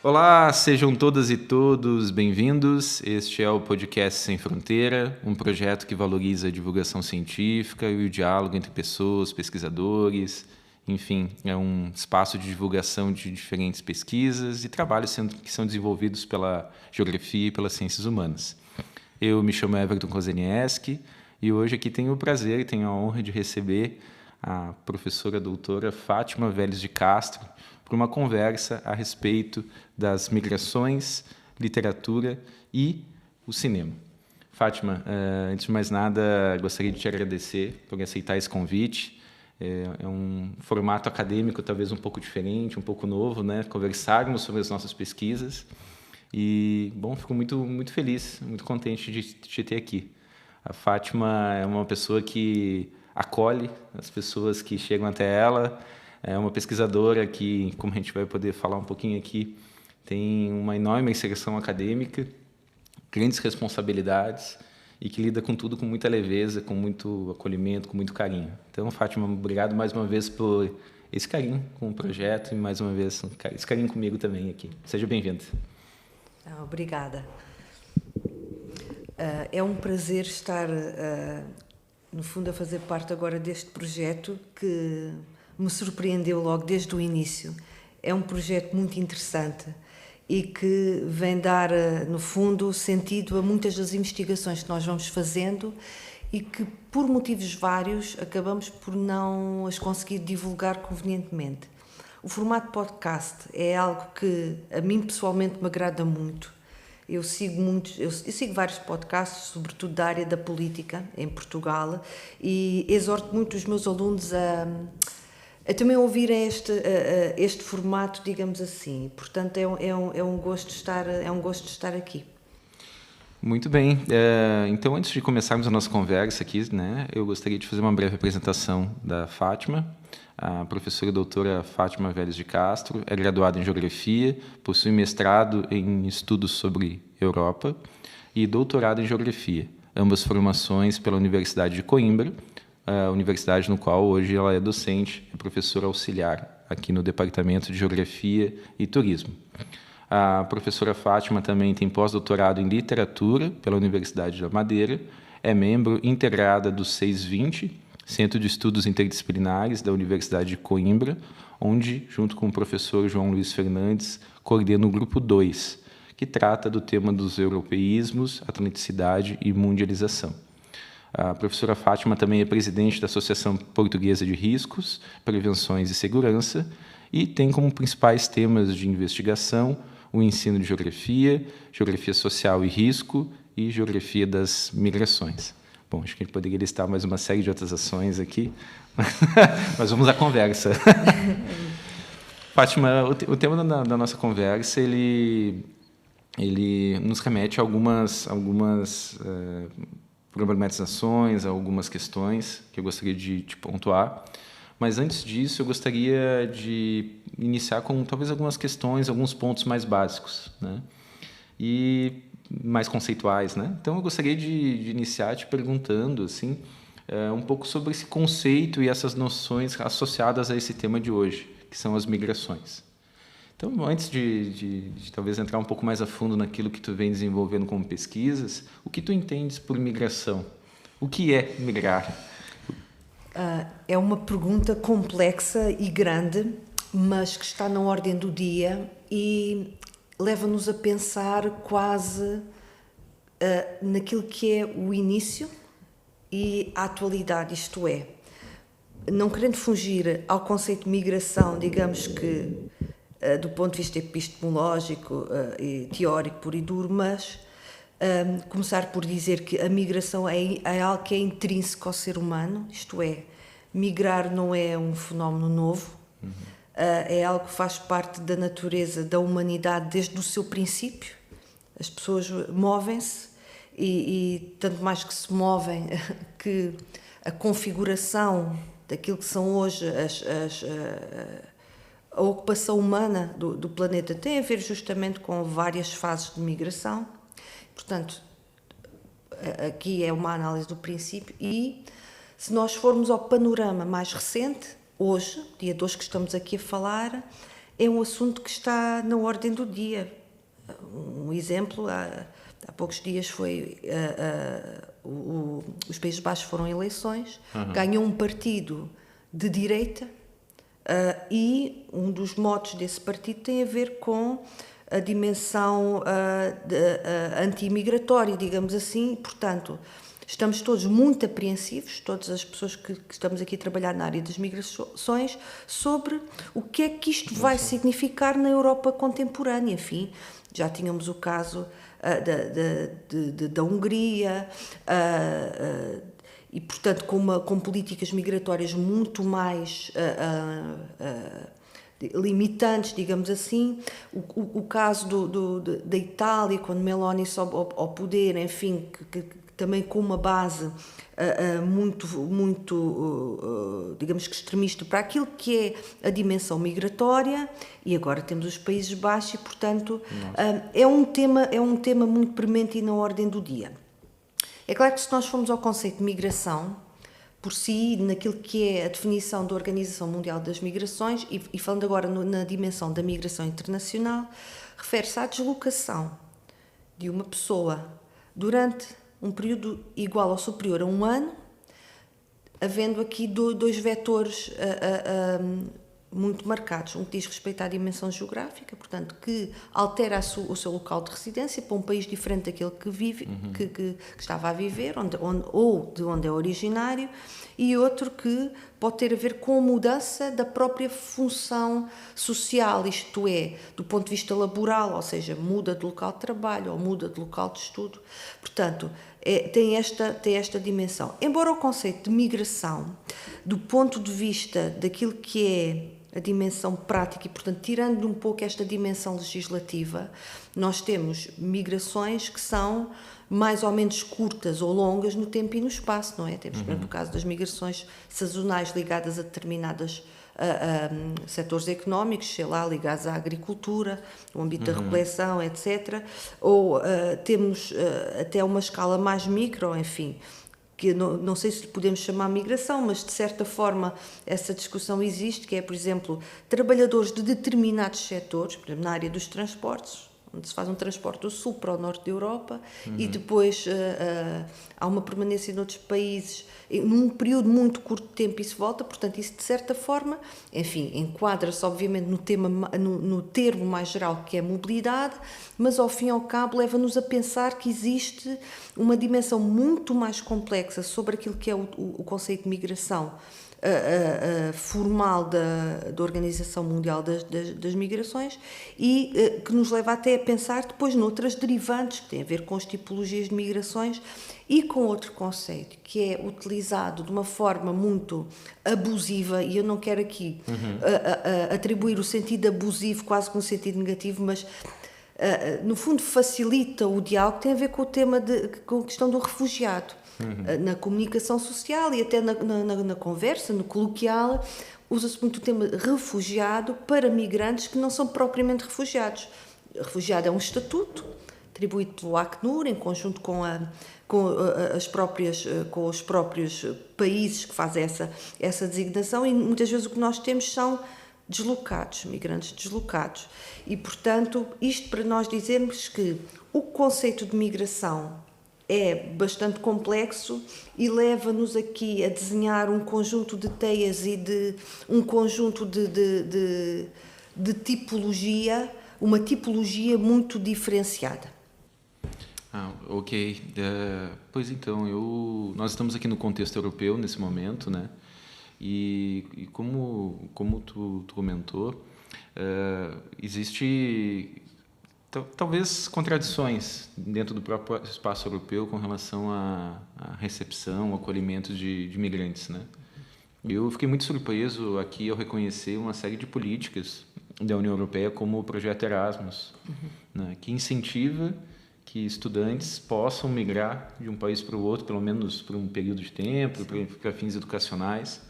Olá, sejam todas e todos bem-vindos. Este é o Podcast Sem Fronteira, um projeto que valoriza a divulgação científica e o diálogo entre pessoas, pesquisadores. Enfim, é um espaço de divulgação de diferentes pesquisas e trabalhos que são desenvolvidos pela geografia e pelas ciências humanas. Eu me chamo Everton Kozenieski e hoje aqui tenho o prazer e tenho a honra de receber a professora doutora Fátima Vélez de Castro para uma conversa a respeito das migrações, literatura e o cinema. Fátima, antes de mais nada, gostaria de te agradecer por aceitar esse convite. É um formato acadêmico talvez um pouco diferente, um pouco novo, né? Conversarmos sobre as nossas pesquisas. E, bom, fico muito feliz, muito contente de te ter aqui. A Fátima é uma pessoa que acolhe as pessoas que chegam até ela, é uma pesquisadora que, como a gente vai poder falar um pouquinho aqui, tem uma enorme inserção acadêmica, grandes responsabilidades e que lida com tudo com muita leveza, com muito acolhimento, com muito carinho. Então, Fátima, obrigado mais uma vez por esse carinho com o projeto e mais uma vez esse carinho comigo também aqui. Seja bem-vinda. Obrigada. É um prazer estar, no fundo, a fazer parte agora deste projeto que me surpreendeu logo desde o início. É um projeto muito interessante e que vem dar, no fundo, sentido a muitas das investigações que nós vamos fazendo e que, por motivos vários, acabamos por não as conseguir divulgar convenientemente. O formato podcast é algo que a mim pessoalmente me agrada muito. Eu sigo vários podcasts, sobretudo da área da política em Portugal, e exorto muito os meus alunos a também ouvirem este formato, digamos assim. Portanto, é um gosto de estar aqui. Muito bem. Então, antes de começarmos a nossa conversa aqui, né, eu gostaria de fazer uma breve apresentação da Fátima. A professora doutora Fátima Vélez de Castro é graduada em Geografia, possui mestrado em Estudos sobre Europa e doutorado em Geografia, ambas formações pela Universidade de Coimbra, a universidade no qual hoje ela é docente e professora auxiliar aqui no Departamento de Geografia e Turismo. A professora Fátima também tem pós-doutorado em Literatura pela Universidade da Madeira, é membro integrada do 620, Centro de Estudos Interdisciplinares da Universidade de Coimbra, onde, junto com o professor João Luiz Fernandes, coordena o Grupo 2, que trata do tema dos europeísmos, atleticidade e mundialização. A professora Fátima também é presidente da Associação Portuguesa de Riscos, Prevenções e Segurança e tem como principais temas de investigação o ensino de geografia, geografia social e risco e geografia das migrações. Bom, acho que a gente poderia listar mais uma série de outras ações aqui, mas vamos à conversa. Fátima, o tema da nossa conversa, ele nos remete a algumas problematizações, algumas questões que eu gostaria de pontuar. Mas antes disso, eu gostaria de iniciar com talvez algumas questões, alguns pontos mais básicos, né? E mais conceituais, né? Então, eu gostaria de iniciar te perguntando assim, um pouco sobre esse conceito e essas noções associadas a esse tema de hoje, que são as migrações. Então, antes de talvez entrar um pouco mais a fundo naquilo que tu vem desenvolvendo como pesquisas, o que tu entendes por migração? O que é migrar? É uma pergunta complexa e grande, mas que está na ordem do dia e leva-nos a pensar quase naquilo que é o início e a atualidade, isto é, não querendo fugir ao conceito de migração, digamos que do ponto de vista epistemológico e teórico puro e duro, mas começar por dizer que a migração é algo que é intrínseco ao ser humano, isto é, migrar não é um fenómeno novo, é algo que faz parte da natureza da humanidade desde o seu princípio. As pessoas movem-se e tanto mais que se movem que a configuração daquilo que são hoje a ocupação humana do planeta tem a ver justamente com várias fases de migração. Portanto, aqui é uma análise do princípio e, se nós formos ao panorama mais recente, hoje, dia de hoje que estamos aqui a falar, é um assunto que está na ordem do dia. Um exemplo, há poucos dias foi os Países Baixos foram eleições, ganhou um partido de direita e um dos motos desse partido tem a ver com a dimensão anti-imigratória, digamos assim, e, portanto, estamos todos muito apreensivos, todas as pessoas que estamos aqui a trabalhar na área das migrações, sobre o que é que isto vai significar na Europa contemporânea. Enfim, já tínhamos o caso da Hungria, e, portanto, com políticas migratórias muito mais limitantes, digamos assim. O caso da Itália, quando Meloni sobe ao poder, enfim, que também com uma base muito, digamos que extremista para aquilo que é a dimensão migratória, e agora temos os Países Baixos e, portanto, é um tema muito premente e na ordem do dia. É claro que se nós formos ao conceito de migração, por si, naquilo que é a definição da Organização Mundial das Migrações, e falando agora na dimensão da migração internacional, refere-se à deslocação de uma pessoa durante um período igual ou superior a um ano, havendo aqui dois vetores muito marcados. Um que diz respeito à dimensão geográfica, portanto, que altera o seu local de residência para um país diferente daquele que vive, que estava a viver, ou de onde é originário, e outro que pode ter a ver com a mudança da própria função social, isto é, do ponto de vista laboral, ou seja, muda de local de trabalho ou muda de local de estudo. Portanto, tem esta dimensão. Embora o conceito de migração, do ponto de vista daquilo que é a dimensão prática e, portanto, tirando um pouco esta dimensão legislativa, nós temos migrações que são mais ou menos curtas ou longas no tempo e no espaço, não é? Temos, por exemplo, o caso das migrações sazonais ligadas a determinados setores económicos, sei lá, ligados à agricultura, no âmbito da recoleção, etc. Ou temos até uma escala mais micro, enfim, que não sei se podemos chamar migração, mas de certa forma essa discussão existe, que é, por exemplo, trabalhadores de determinados setores, por exemplo, na área dos transportes, onde se faz um transporte do sul para o norte da Europa, e depois há uma permanência noutros países num período muito curto de tempo e se volta, portanto isso de certa forma, enfim, enquadra-se obviamente no termo mais geral que é mobilidade, mas ao fim e ao cabo leva-nos a pensar que existe uma dimensão muito mais complexa sobre aquilo que é o conceito de migração formal da Organização Mundial das Migrações e que nos leva até a pensar depois noutras derivantes que têm a ver com as tipologias de migrações e com outro conceito que é utilizado de uma forma muito abusiva, e eu não quero aqui atribuir o sentido abusivo quase com um sentido negativo, mas no fundo facilita o diálogo, tem a ver com o tema com a questão do refugiado. Na comunicação social e até na conversa, no coloquial, usa-se muito o tema refugiado para migrantes que não são propriamente refugiados. Refugiado é um estatuto atribuído pelo Acnur em conjunto com os próprios países que fazem essa designação, e muitas vezes o que nós temos são deslocados, migrantes deslocados. E, portanto, isto para nós dizermos que o conceito de migração é bastante complexo e leva-nos aqui a desenhar um conjunto de teias e um conjunto de tipologia, uma tipologia muito diferenciada. Ok. Pois então, nós estamos aqui no contexto europeu nesse momento, né? E como tu comentou, existe talvez contradições dentro do próprio espaço europeu com relação à recepção, ao acolhimento de imigrantes, né? Eu fiquei muito surpreso aqui ao reconhecer uma série de políticas da União Europeia como o projeto Erasmus, né, que incentiva que estudantes possam migrar de um país para o outro, pelo menos por um período de tempo, para fins educacionais.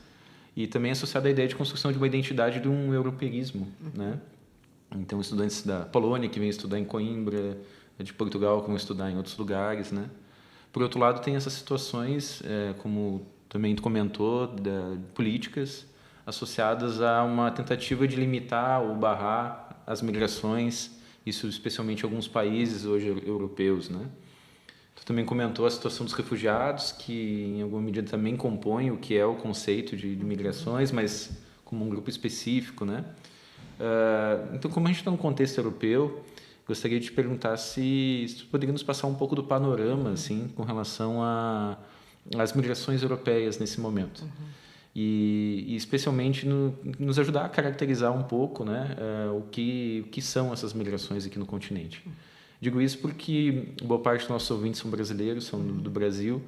e também associado à ideia de construção de uma identidade de um europeísmo, né? Então, estudantes da Polônia que vêm estudar em Coimbra, de Portugal que vão estudar em outros lugares, né? Por outro lado, tem essas situações, como também tu comentou, políticas associadas a uma tentativa de limitar ou barrar as migrações, isso especialmente em alguns países hoje europeus, né? Tu também comentou a situação dos refugiados, que em alguma medida também compõe o que é o conceito de migrações, mas como um grupo específico, né? Então, como a gente está no contexto europeu, gostaria de te perguntar se tu poderia nos passar um pouco do panorama, assim, com relação às migrações europeias nesse momento. E especialmente nos ajudar a caracterizar um pouco, né, o que são essas migrações aqui no continente. Digo isso porque boa parte dos nossos ouvintes são brasileiros, são do Brasil,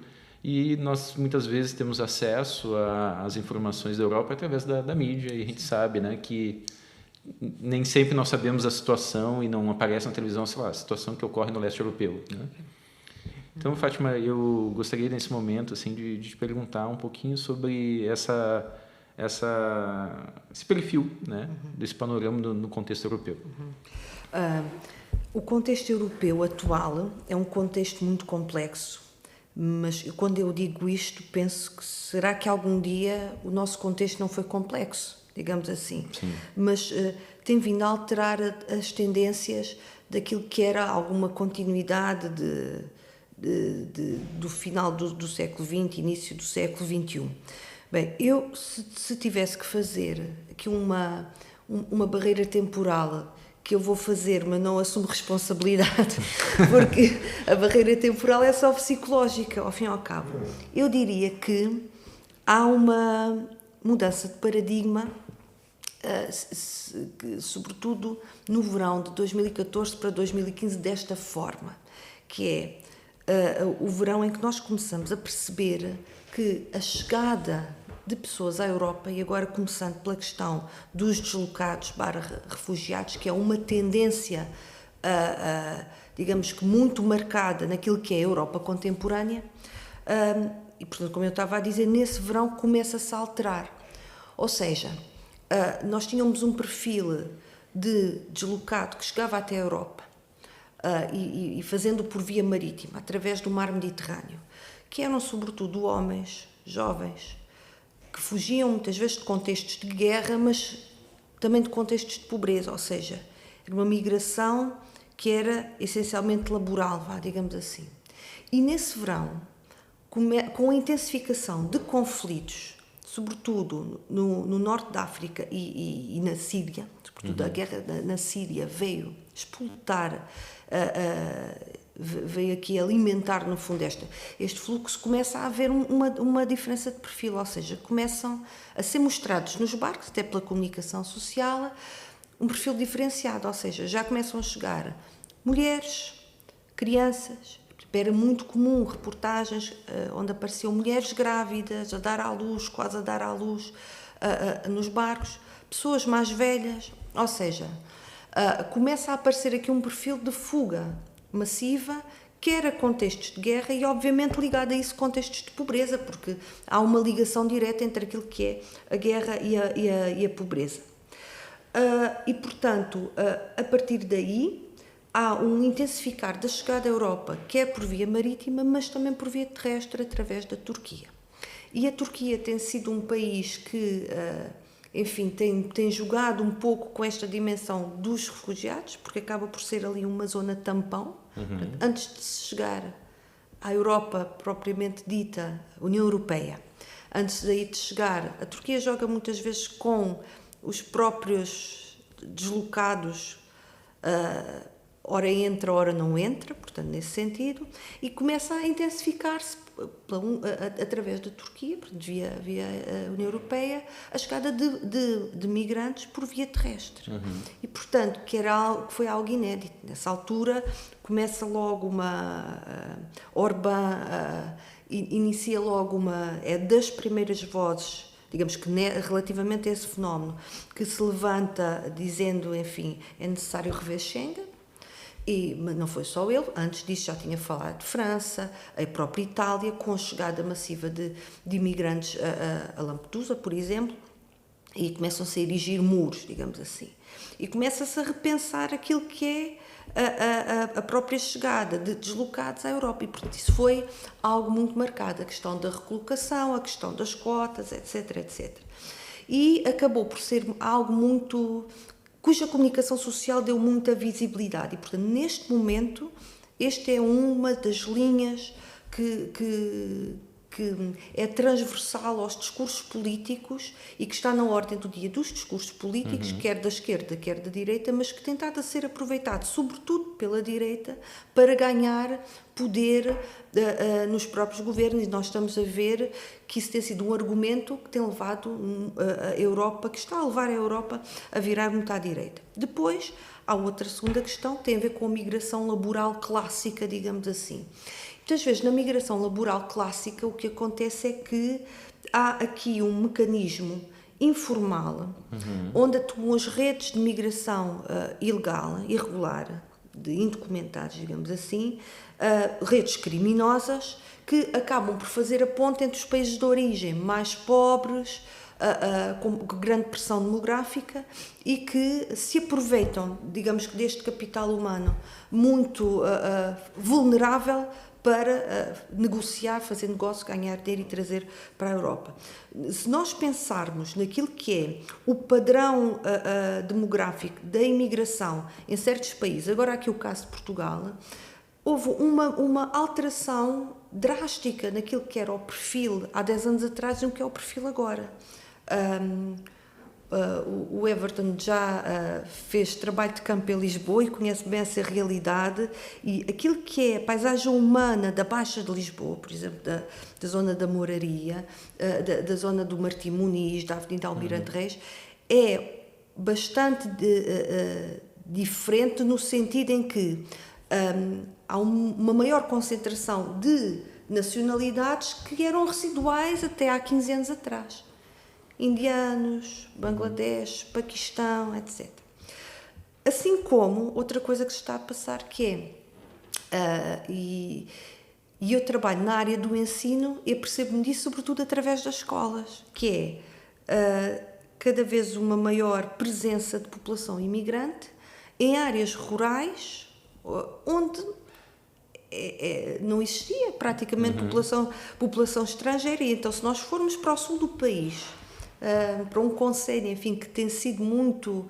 e nós muitas vezes temos acesso às informações da Europa através da mídia, e a gente sabe, né, que nem sempre nós sabemos a situação e não aparece na televisão, sei lá, a situação que ocorre no leste europeu, né? Então, Fátima, eu gostaria nesse momento assim de te perguntar um pouquinho sobre esse perfil, né, desse panorama no contexto europeu. O contexto europeu atual é um contexto muito complexo, mas quando eu digo isto, penso que será que algum dia o nosso contexto não foi complexo, digamos assim. Sim. Mas tem vindo a alterar as tendências daquilo que era alguma continuidade do final do século XX, início do século XXI. Bem, eu, se tivesse que fazer aqui uma barreira temporal, que eu vou fazer, mas não assumo responsabilidade, porque a barreira temporal é só psicológica, ao fim e ao cabo. Eu diria que há uma mudança de paradigma, sobretudo no verão de 2014 para 2015, desta forma, que é o verão em que nós começamos a perceber que a chegada de pessoas à Europa, e agora começando pela questão dos deslocados / refugiados, que é uma tendência, digamos que muito marcada naquilo que é a Europa contemporânea, e portanto, como eu estava a dizer, nesse verão começa-se a alterar. Ou seja, nós tínhamos um perfil de deslocado que chegava até a Europa, e fazendo por via marítima, através do mar Mediterrâneo, que eram sobretudo homens, jovens, que fugiam muitas vezes de contextos de guerra, mas também de contextos de pobreza, ou seja, era uma migração que era essencialmente laboral, digamos assim. E nesse verão, com a intensificação de conflitos, sobretudo no norte da África e na Síria, sobretudo a guerra na Síria veio explotar, veio aqui alimentar, no fundo, este fluxo, começa a haver uma diferença de perfil, ou seja, começam a ser mostrados nos barcos, até pela comunicação social, um perfil diferenciado, ou seja, já começam a chegar mulheres, crianças. Era muito comum reportagens onde apareciam mulheres grávidas a dar à luz, quase a dar à luz, nos barcos, pessoas mais velhas, ou seja, começa a aparecer aqui um perfil de fuga massiva, que era contextos de guerra e, obviamente, ligado a isso, contextos de pobreza, porque há uma ligação direta entre aquilo que é a guerra e a pobreza. E, portanto, a partir daí, há um intensificar da chegada à Europa, quer por via marítima, mas também por via terrestre, através da Turquia. E a Turquia tem sido um país que, enfim, tem jogado um pouco com esta dimensão dos refugiados, porque acaba por ser ali uma zona tampão. Antes de se chegar à Europa propriamente dita, União Europeia, antes daí de chegar, a Turquia joga muitas vezes com os próprios deslocados, ora entra, ora não entra, portanto, nesse sentido, e começa a intensificar-se através da Turquia, via a União Europeia, a chegada de migrantes por via terrestre. E, portanto, que foi algo inédito. Nessa altura, começa logo Orbán inicia logo é das primeiras vozes, digamos que relativamente a esse fenómeno, que se levanta dizendo, enfim, é necessário rever Schengen, Mas não foi só ele, antes disso já tinha falado de França, a própria Itália, com a chegada massiva de imigrantes a Lampedusa, por exemplo, e começam-se a erigir muros, digamos assim. E começa-se a repensar aquilo que é a própria chegada de deslocados à Europa. E, portanto, isso foi algo muito marcado, a questão da recolocação, a questão das cotas, etc, etc. E acabou por ser algo muito... cuja comunicação social deu muita visibilidade. E, portanto, neste momento, esta é uma das linhas que é transversal aos discursos políticos e que está na ordem do dia dos discursos políticos, quer da esquerda, quer da direita, mas que tem estado a ser aproveitado, sobretudo pela direita, para ganhar poder nos próprios governos. E nós estamos a ver que isso tem sido um argumento que tem levado a Europa, que está a levar a Europa a virar muito à direita. Depois, há outra segunda questão, que tem a ver com a migração laboral clássica, digamos assim. Muitas vezes, na migração laboral clássica, o que acontece é que há aqui um mecanismo informal, onde atuam as redes de migração ilegal, irregular, de indocumentados, digamos assim, redes criminosas, que acabam por fazer a ponte entre os países de origem mais pobres, com grande pressão demográfica, e que se aproveitam, digamos que, deste capital humano muito vulnerável para negociar, fazer negócio, ganhar dinheiro e trazer para a Europa. Se nós pensarmos naquilo que é o padrão demográfico da imigração em certos países, agora aqui o caso de Portugal, houve uma alteração drástica naquilo que era o perfil há 10 anos atrás e no que é o perfil agora. O Everton já fez trabalho de campo em Lisboa e conhece bem essa realidade, e aquilo que é a paisagem humana da Baixa de Lisboa, por exemplo, da zona da Moraria, da zona do Martim Muniz, da Avenida Almirante Reis, é bastante diferente no sentido em que há uma maior concentração de nacionalidades que eram residuais até há 15 anos atrás. Indianos, Bangladesh, Paquistão, etc. Assim como outra coisa que se está a passar, que é, e eu trabalho na área do ensino e percebo-me disso sobretudo através das escolas, que é cada vez uma maior presença de população imigrante em áreas rurais onde não existia praticamente população estrangeira. E então, se nós formos para o sul do país, para um concelho, enfim, que tem sido muito...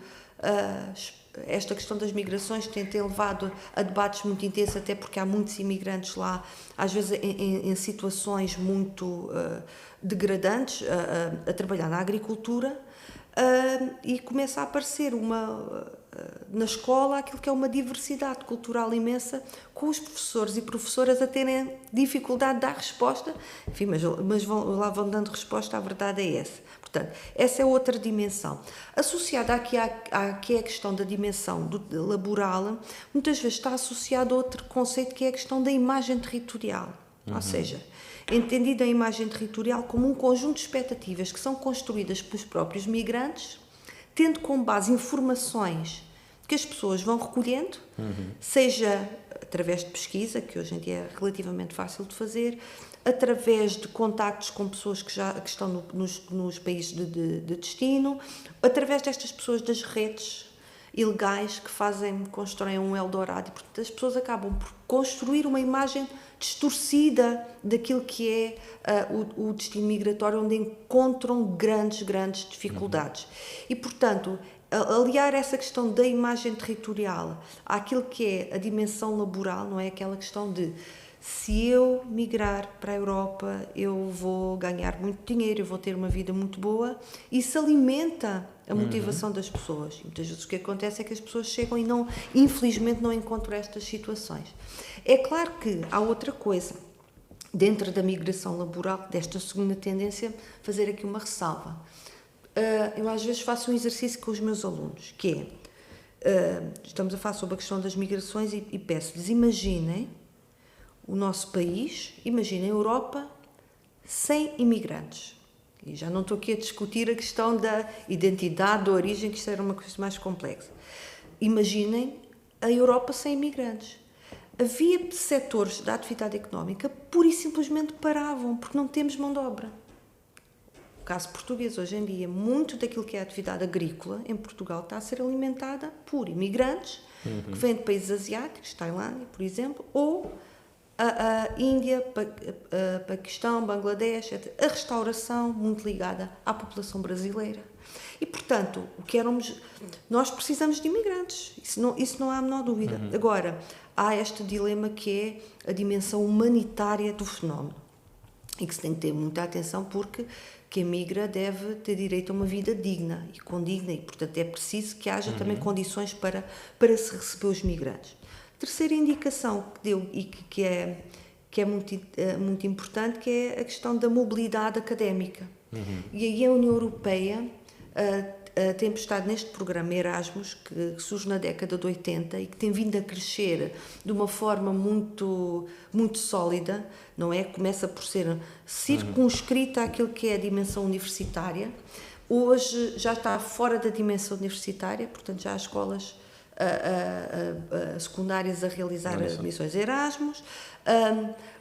esta questão das migrações tem levado a debates muito intensos, até porque há muitos imigrantes lá, às vezes em situações muito degradantes, a trabalhar na agricultura, e começa a aparecer na escola aquilo que é uma diversidade cultural imensa, com os professores e professoras a terem dificuldade de dar resposta, enfim, mas vão dando resposta, a verdade é essa. Portanto, essa é outra dimensão. Associada aqui à que é a questão da dimensão laboral, muitas vezes está associada a outro conceito, que é a questão da imagem territorial. Ou seja, entendida a imagem territorial como um conjunto de expectativas que são construídas pelos próprios migrantes, tendo como base informações que as pessoas vão recolhendo, seja através de pesquisa, que hoje em dia é relativamente fácil de fazer, através de contactos com pessoas que estão nos países de destino, através destas pessoas das redes ilegais que constroem um Eldorado. E, portanto, as pessoas acabam por construir uma imagem distorcida daquilo que é o destino migratório, onde encontram grandes dificuldades. E, portanto, aliar essa questão da imagem territorial àquilo que é a dimensão laboral, não é? Aquela questão de: se eu migrar para a Europa, eu vou ganhar muito dinheiro, eu vou ter uma vida muito boa. Isso alimenta a motivação das pessoas. E muitas vezes o que acontece é que as pessoas chegam e infelizmente não encontram estas situações. É claro que há outra coisa, dentro da migração laboral, desta segunda tendência, fazer aqui uma ressalva. Eu às vezes faço um exercício com os meus alunos, que é, estamos a falar sobre a questão das migrações e peço-lhes: imaginem o nosso país, imaginem a Europa sem imigrantes. E já não estou aqui a discutir a questão da identidade, da origem, que isto era uma coisa mais complexa. Imaginem a Europa sem imigrantes. Havia setores da atividade económica pura e simplesmente paravam, porque não temos mão de obra. O caso português, hoje em dia, muito daquilo que é a atividade agrícola em Portugal está a ser alimentada por imigrantes que vêm de países asiáticos, Tailândia, por exemplo, ou a Índia, Paquistão, Bangladesh, etc. A restauração muito ligada à população brasileira. E, portanto, nós precisamos de imigrantes, isso não há a menor dúvida. Agora, há este dilema que é a dimensão humanitária do fenómeno e que se tem que ter muita atenção, porque quem migra deve ter direito a uma vida digna e condigna, e, portanto, é preciso que haja também condições para se receber os migrantes. Terceira indicação que deu e que é muito importante, que é a questão da mobilidade académica. E aí a União Europeia tem estado neste programa Erasmus, que surge na década de 80 e que tem vindo a crescer de uma forma muito, muito sólida, não é? Começa por ser circunscrita àquilo que é a dimensão universitária. Hoje já está fora da dimensão universitária, portanto já há escolas secundárias a realizar missões Erasmus.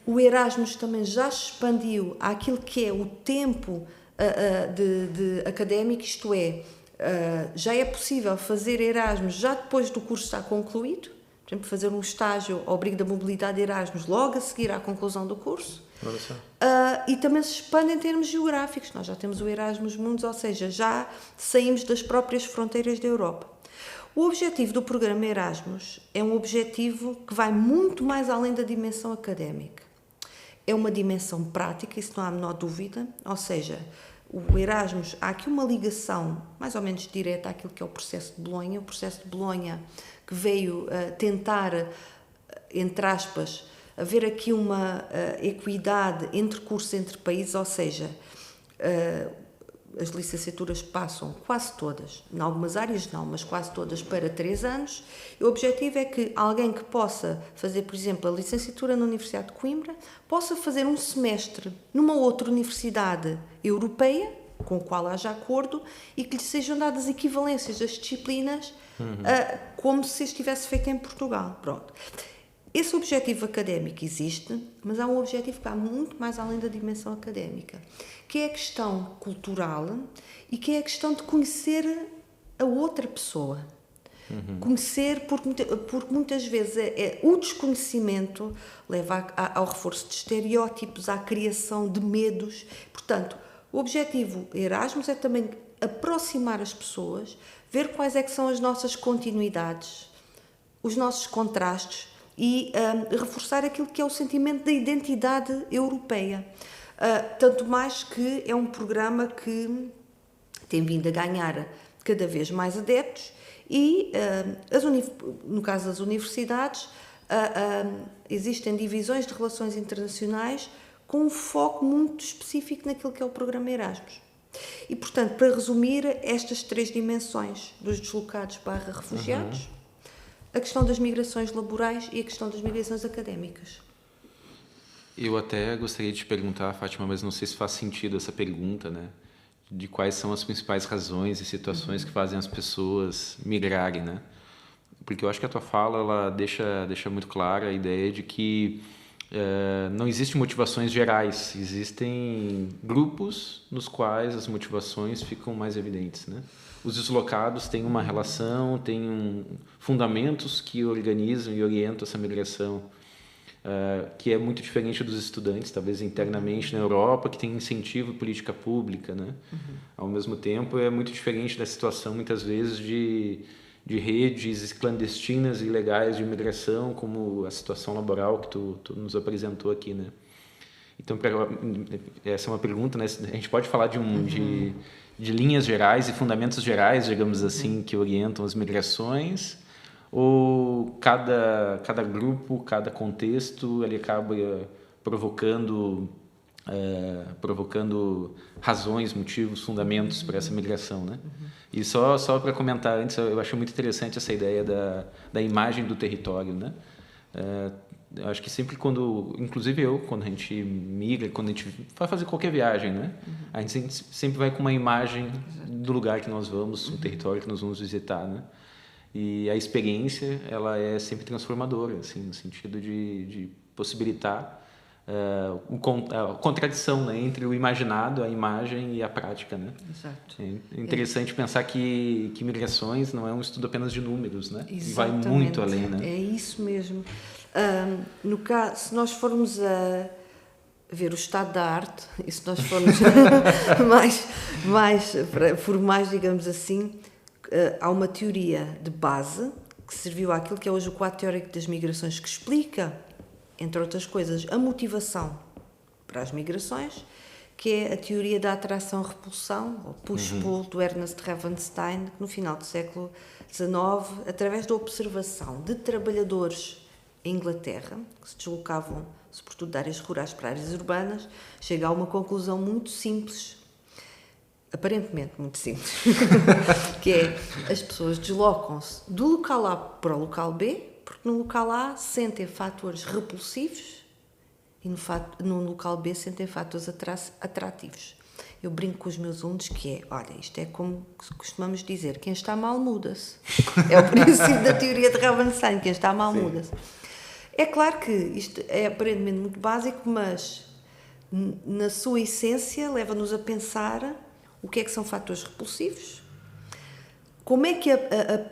O Erasmus também já se expandiu àquilo que é o tempo de académico, isto é, já é possível fazer Erasmus já depois do curso estar concluído, por exemplo, fazer um estágio ao abrigo da mobilidade Erasmus logo a seguir à conclusão do curso. E também se expande em termos geográficos. Nós já temos o Erasmus Mundus, ou seja, já saímos das próprias fronteiras da Europa. O objetivo do programa Erasmus é um objetivo que vai muito mais além da dimensão académica. É uma dimensão prática, isso não há a menor dúvida, ou seja, o Erasmus, há aqui uma ligação mais ou menos direta àquilo que é o processo de Bolonha. O processo de Bolonha que veio tentar, entre aspas, haver aqui uma equidade entre cursos entre países, ou seja, as licenciaturas passam quase todas, em algumas áreas não, mas quase todas para 3 anos. E o objetivo é que alguém que possa fazer, por exemplo, a licenciatura na Universidade de Coimbra, possa fazer um semestre numa outra universidade europeia, com o qual haja acordo, e que lhe sejam dadas equivalências das disciplinas, como se estivesse feito em Portugal. Pronto. Esse objetivo académico existe, mas há um objetivo que vai muito mais além da dimensão académica, que é a questão cultural e que é a questão de conhecer a outra pessoa. Conhecer, porque muitas vezes o desconhecimento leva ao reforço de estereótipos, à criação de medos. Portanto, o objetivo Erasmus é também aproximar as pessoas, ver quais é que são as nossas continuidades, os nossos contrastes, e reforçar aquilo que é o sentimento da identidade europeia. Tanto mais que é um programa que tem vindo a ganhar cada vez mais adeptos e, no caso das universidades, existem divisões de relações internacionais com um foco muito específico naquilo que é o programa Erasmus. E, portanto, para resumir, estas 3 dimensões dos deslocados/refugiados, a questão das migrações laborais e a questão das migrações académicas. Eu até gostaria de te perguntar, Fátima, mas não sei se faz sentido essa pergunta, né? De quais são as principais razões e situações que fazem as pessoas migrarem, né? Porque eu acho que a tua fala ela deixa muito clara a ideia de que não existem motivações gerais, existem grupos nos quais as motivações ficam mais evidentes, né? Os deslocados têm uma relação, têm fundamentos que organizam e orientam essa migração, que é muito diferente dos estudantes, talvez internamente na Europa, que tem incentivo e política pública, né? Ao mesmo tempo, é muito diferente da situação, muitas vezes, de redes clandestinas e ilegais de imigração, como a situação laboral que tu nos apresentou aqui, né? Então, essa é uma pergunta, né? A gente pode falar de linhas gerais e fundamentos gerais, digamos assim, que orientam as migrações, ou cada grupo, cada contexto, ele acaba provocando razões, motivos, fundamentos para essa migração, né? E só para comentar antes, eu acho muito interessante essa ideia da imagem do território, né? Eu acho que sempre inclusive quando a gente migra, quando a gente vai fazer qualquer viagem, né? A gente sempre vai com uma imagem do lugar que nós vamos, um território que nós vamos visitar, né? E a experiência, ela é sempre transformadora, assim, no sentido de possibilitar a contradição, né, entre o imaginado, a imagem e a prática, né? Exato. É interessante pensar que migrações não é um estudo apenas de números, né? E vai Exatamente. muito além, né? É isso mesmo. No caso, se nós formos a ver o estado da arte, e se nós formos mais formais, digamos assim, há uma teoria de base que serviu àquilo que é hoje o quadro teórico das migrações, que explica, entre outras coisas, a motivação para as migrações, que é a teoria da atração-repulsão, ou push-pull, do Ernest Ravenstein, que no final do século XIX, através da observação de trabalhadores em Inglaterra, que se deslocavam, sobretudo de áreas rurais para áreas urbanas, chega a uma conclusão muito simples, aparentemente muito simples, que é: as pessoas deslocam-se do local A para o local B, porque no local A sentem fatores repulsivos e no local B sentem fatores atrativos. Eu brinco com os meus alunos que é: olha, isto é como costumamos dizer, quem está mal muda-se. É o princípio da teoria de Ravenstein, quem está mal muda-se. É claro que isto é aparentemente muito básico, mas na sua essência leva-nos a pensar o que é que são fatores repulsivos, como é que a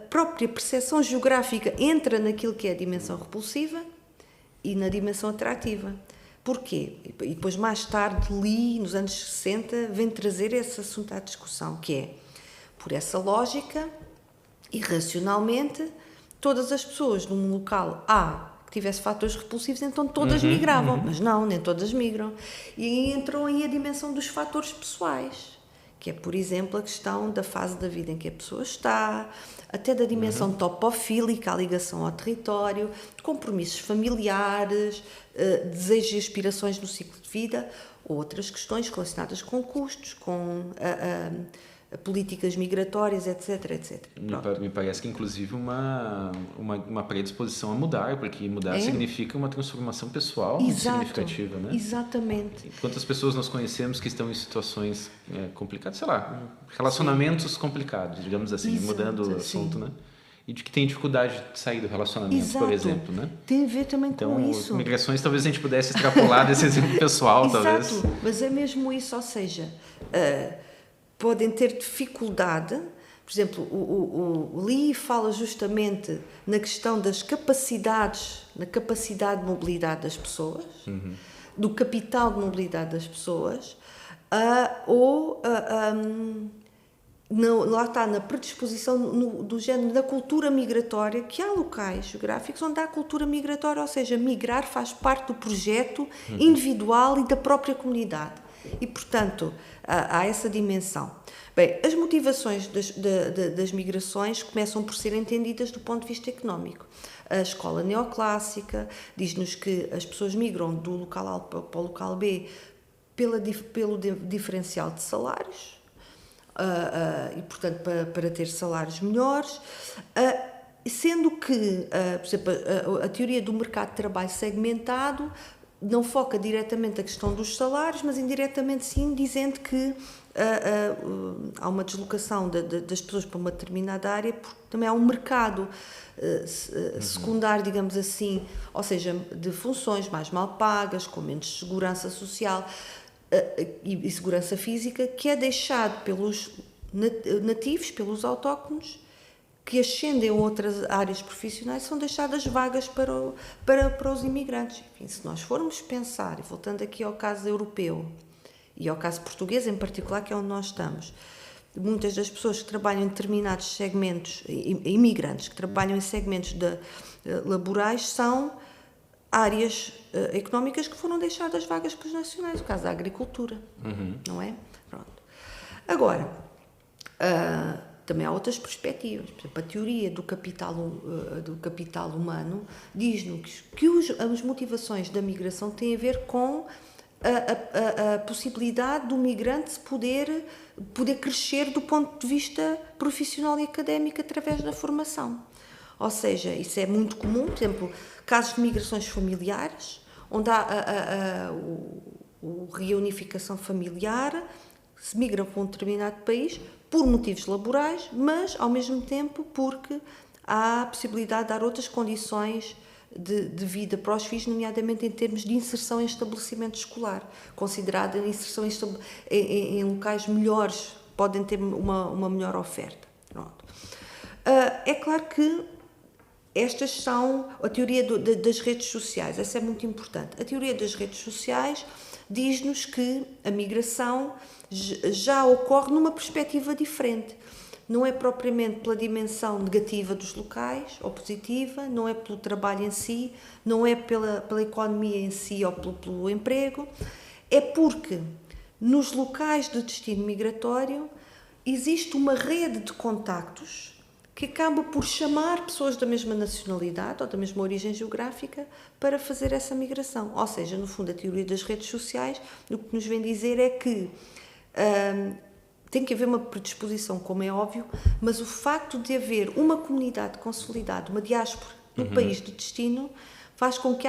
própria percepção geográfica entra naquilo que é a dimensão repulsiva e na dimensão atrativa. Porquê? E depois, mais tarde, li, nos anos 60, vem trazer esse assunto à discussão, que é, por essa lógica, irracionalmente, todas as pessoas num local A que tivesse fatores repulsivos, então todas migravam. Mas não, nem todas migram. E aí entrou aí a dimensão dos fatores pessoais, que é, por exemplo, a questão da fase da vida em que a pessoa está, até da dimensão topofílica, a ligação ao território, de compromissos familiares, desejos e aspirações no ciclo de vida, ou outras questões relacionadas com custos, com políticas migratórias, etc, etc. Me parece que, inclusive, uma predisposição a mudar, porque mudar significa uma transformação pessoal muito significativa, né? Exatamente. Quantas pessoas nós conhecemos que estão em situações complicadas, sei lá, relacionamentos complicados, digamos assim, mudando o assunto, né? E de que tem dificuldade de sair do relacionamento, por exemplo, né? Tem a ver também então, com isso. Migrações, talvez a gente pudesse extrapolar desse exemplo pessoal, talvez. Exato, mas é mesmo isso, ou seja, podem ter dificuldade. Por exemplo, o Lee fala justamente na questão das capacidades, na capacidade de mobilidade das pessoas, do capital de mobilidade das pessoas, lá está, na predisposição do género da cultura migratória, que há locais geográficos onde há cultura migratória, ou seja, migrar faz parte do projeto individual e da própria comunidade. E, portanto, há essa dimensão. Bem, as motivações das migrações começam por ser entendidas do ponto de vista económico. A escola neoclássica diz-nos que as pessoas migram do local A para o local B pelo diferencial de salários, e, portanto, para ter salários melhores, sendo que, por exemplo, a teoria do mercado de trabalho segmentado não foca diretamente a questão dos salários, mas indiretamente sim, dizendo que há uma deslocação das pessoas para uma determinada área, porque também há um mercado secundário, digamos assim, ou seja, de funções mais mal pagas, com menos segurança social e segurança física, que é deixado pelos nativos, pelos autóctonos, que ascendem a outras áreas profissionais, são deixadas vagas para os imigrantes. Enfim, se nós formos pensar, e voltando aqui ao caso europeu, e ao caso português em particular, que é onde nós estamos, muitas das pessoas que trabalham em determinados segmentos, imigrantes, que trabalham em segmentos laborais, são áreas económicas que foram deixadas vagas pelos nacionais, o caso da agricultura, não é? Pronto. Agora, também há outras perspectivas. Por exemplo, a teoria do capital humano diz-nos que as motivações da migração têm a ver com a possibilidade do migrante poder crescer do ponto de vista profissional e académico através da formação. Ou seja, isso é muito comum, por exemplo, casos de migrações familiares, onde há a reunificação familiar, se migram para um determinado país por motivos laborais, mas, ao mesmo tempo, porque há a possibilidade de dar outras condições de vida para os filhos, nomeadamente em termos de inserção em estabelecimento escolar, considerada inserção em locais melhores, podem ter uma melhor oferta. Pronto. É claro que estas são a teoria das redes sociais, essa é muito importante. A teoria das redes sociais diz-nos que a migração já ocorre numa perspectiva diferente. Não é propriamente pela dimensão negativa dos locais, ou positiva, não é pelo trabalho em si, não é pela economia em si ou pelo emprego, é porque nos locais de destino migratório existe uma rede de contactos que acaba por chamar pessoas da mesma nacionalidade ou da mesma origem geográfica para fazer essa migração. Ou seja, no fundo, a teoria das redes sociais o que nos vem dizer é que tem que haver uma predisposição, como é óbvio, mas o facto de haver uma comunidade consolidada, uma diáspora no país de destino, faz com que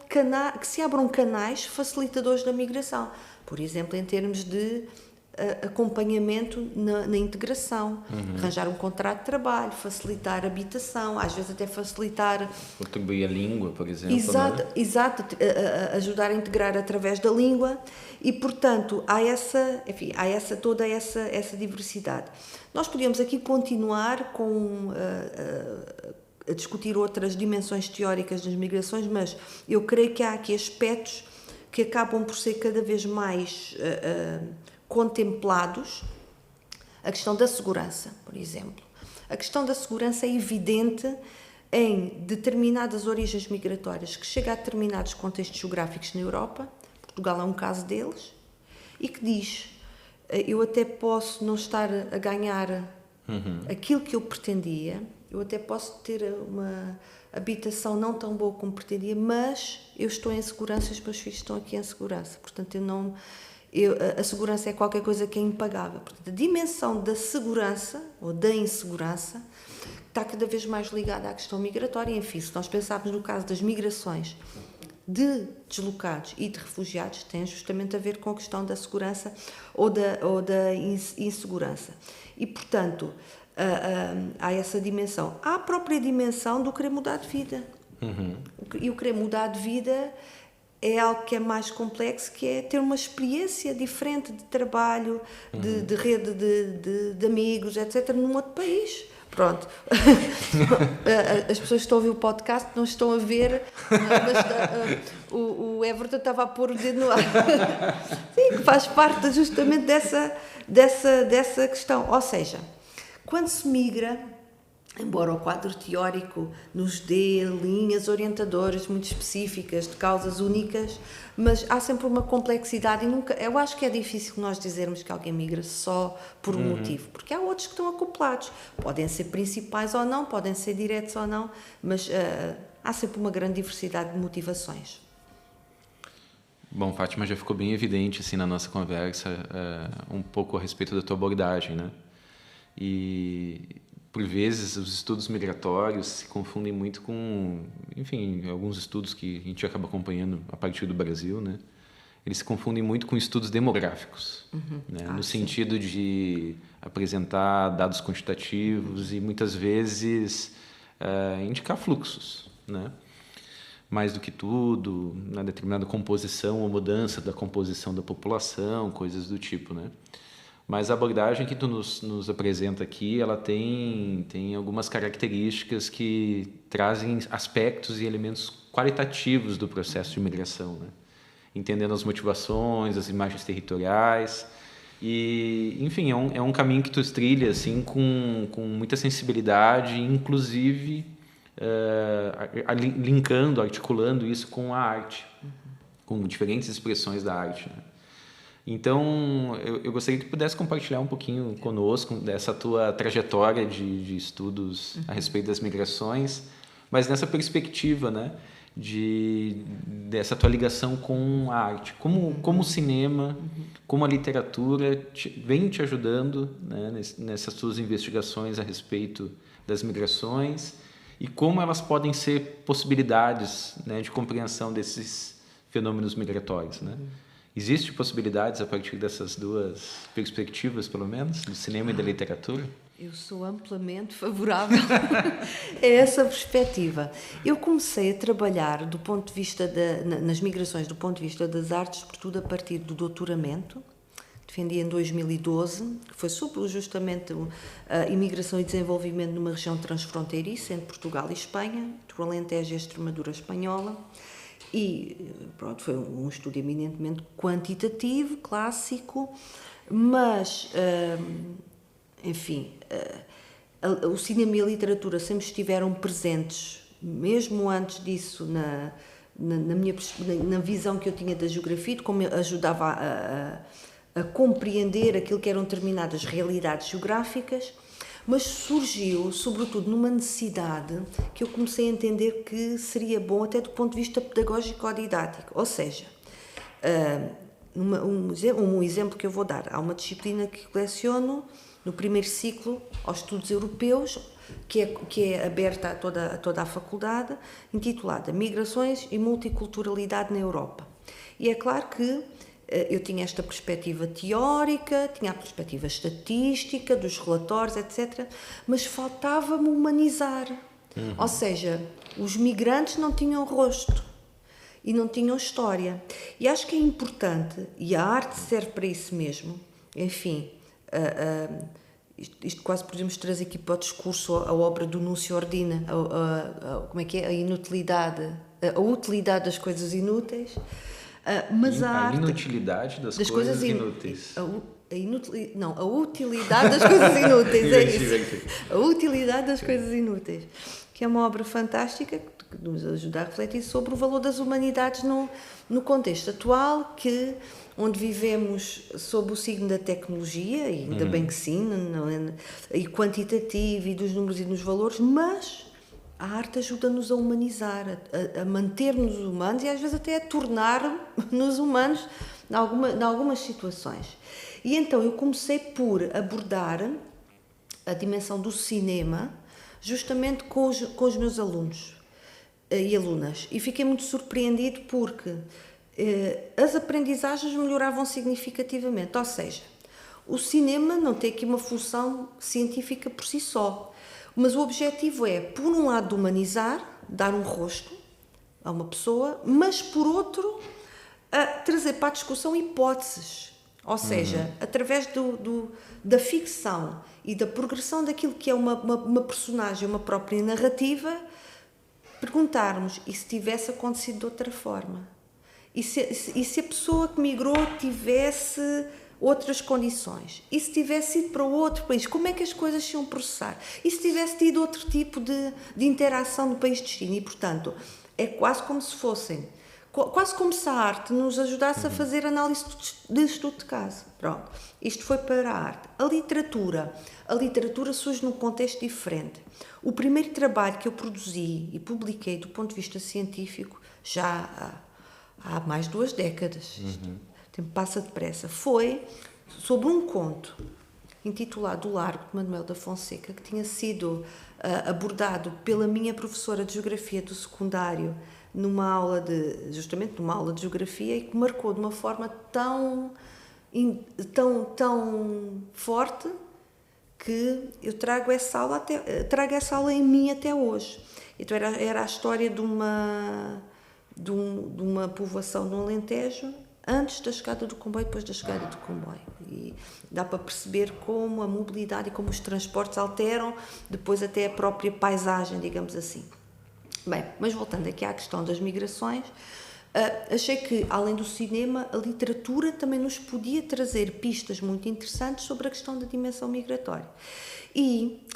que se abram canais facilitadores da migração. Por exemplo, em termos de acompanhamento na integração, arranjar um contrato de trabalho, facilitar a habitação, às vezes até facilitar... Contribuir a língua, por exemplo. Exato, né? exato, ajudar a integrar através da língua e, portanto, há toda essa diversidade. Nós podíamos aqui continuar a discutir outras dimensões teóricas das migrações, mas eu creio que há aqui aspectos que acabam por ser cada vez mais contemplados. A questão da segurança, por exemplo. A questão da segurança é evidente em determinadas origens migratórias que chega a determinados contextos geográficos na Europa. Portugal é um caso deles, e que diz, eu até posso não estar a ganhar aquilo que eu pretendia, eu até posso ter uma habitação não tão boa como pretendia, mas eu estou em segurança e os meus filhos estão aqui em segurança. Portanto, a segurança é qualquer coisa que é impagável. Portanto, a dimensão da segurança ou da insegurança está cada vez mais ligada à questão migratória. Enfim, se nós pensarmos no caso das migrações de deslocados e de refugiados, tem justamente a ver com a questão da segurança ou da insegurança. E, portanto, há essa dimensão. Há a própria dimensão do querer mudar de vida. E o querer mudar de vida é algo que é mais complexo, que é ter uma experiência diferente de trabalho, de rede de amigos, etc., num outro país. Pronto. As pessoas que estão a ouvir o podcast não estão a ver, mas o Everton estava a pôr o dedo no ar. Sim, que faz parte justamente dessa questão. Ou seja, quando se migra, embora o quadro teórico nos dê linhas orientadoras muito específicas, de causas únicas, mas há sempre uma complexidade e eu acho que é difícil nós dizermos que alguém migra só por um motivo, porque há outros que estão acoplados. Podem ser principais ou não, podem ser diretos ou não, mas há sempre uma grande diversidade de motivações. Bom, Fátima, já ficou bem evidente assim, na nossa conversa um pouco a respeito da tua abordagem, né? E... por vezes, os estudos migratórios se confundem muito com, enfim, alguns estudos que a gente acaba acompanhando a partir do Brasil, né? Eles se confundem muito com estudos demográficos, né? No sentido de apresentar dados quantitativos e, muitas vezes, indicar fluxos, né? Mais do que tudo, na determinada composição ou mudança da composição da população, coisas do tipo, né? Mas a abordagem que tu nos apresenta aqui, ela tem algumas características que trazem aspectos e elementos qualitativos do processo de migração, né? Entendendo as motivações, as imagens territoriais. E, enfim, é um caminho que tu trilha assim, com muita sensibilidade, inclusive linkando, articulando isso com a arte, com diferentes expressões da arte, né? Então, eu gostaria que tu pudesse compartilhar um pouquinho conosco dessa tua trajetória de estudos a respeito das migrações, mas nessa perspectiva, né, dessa tua ligação com a arte. Como o cinema, como a literatura vem te ajudando, né, nessas tuas investigações a respeito das migrações e como elas podem ser possibilidades, né, de compreensão desses fenômenos migratórios, né? Existem possibilidades a partir dessas duas perspectivas, pelo menos, do cinema e da literatura? Eu sou amplamente favorável a essa perspectiva. Eu comecei a trabalhar do ponto de vista nas migrações, do ponto de vista das artes, sobretudo a partir do doutoramento. Defendi em 2012, que foi sobre justamente a imigração e desenvolvimento numa região transfronteiriça entre Portugal e Espanha, entre o Alentejo e a Extremadura espanhola. E pronto, foi um estudo eminentemente quantitativo, clássico, mas, enfim, o cinema e a literatura sempre estiveram presentes, mesmo antes disso, na visão que eu tinha da geografia, de como ajudava a compreender aquilo que eram determinadas realidades geográficas, mas surgiu, sobretudo, numa necessidade que eu comecei a entender que seria bom até do ponto de vista pedagógico-didático. Ou seja, um exemplo que eu vou dar, há uma disciplina que leciono no primeiro ciclo aos estudos europeus, que é aberta a toda a faculdade, intitulada Migrações e Multiculturalidade na Europa. E é claro que eu tinha esta perspectiva teórica, tinha a perspectiva estatística, dos relatórios, etc., mas faltava-me humanizar. Ou seja, os migrantes não tinham rosto e não tinham história. E acho que é importante, e a arte serve para isso mesmo, enfim, isto quase podemos trazer aqui para o discurso a obra do Núncio Ordina, como é que é? A utilidade das coisas inúteis. Mas a inutilidade das coisas inúteis. A utilidade das coisas inúteis, é isso. A utilidade das coisas inúteis, que é uma obra fantástica que nos ajuda a refletir sobre o valor das humanidades no contexto atual, onde vivemos sob o signo da tecnologia, e ainda bem que sim, e quantitativo, e dos números e dos valores, mas a arte ajuda-nos a humanizar, a manter-nos humanos e às vezes até a tornar-nos humanos em algumas situações. E então eu comecei por abordar a dimensão do cinema justamente com os meus alunos e alunas. E fiquei muito surpreendido porque as aprendizagens melhoravam significativamente. Ou seja, o cinema não tem aqui uma função científica por si só. Mas o objetivo é, por um lado, humanizar, dar um rosto a uma pessoa, mas, por outro, trazer para a discussão hipóteses. Ou seja, através da ficção e da progressão daquilo que é uma personagem, uma própria narrativa, perguntarmos, e se tivesse acontecido de outra forma? E se a pessoa que migrou tivesse outras condições? E se tivesse ido para outro país, como é que as coisas se iam processar? E se tivesse tido outro tipo de interação no país de destino? E, portanto, é quase como se a arte nos ajudasse a fazer análise de estudo de caso. Pronto, isto foi para a arte. A literatura surge num contexto diferente. O primeiro trabalho que eu produzi e publiquei do ponto de vista científico, já há mais de 2 décadas, o tempo passa depressa, foi sobre um conto intitulado O Largo, de Manuel da Fonseca, que tinha sido abordado pela minha professora de Geografia do secundário numa aula de Geografia, e que marcou de uma forma tão forte que eu trago essa aula em mim até hoje. Então era a história de uma povoação no Alentejo, antes da chegada do comboio, depois da chegada do comboio. E dá para perceber como a mobilidade e como os transportes alteram depois até a própria paisagem, digamos assim. Bem, mas voltando aqui à questão das migrações, achei que, além do cinema, a literatura também nos podia trazer pistas muito interessantes sobre a questão da dimensão migratória. E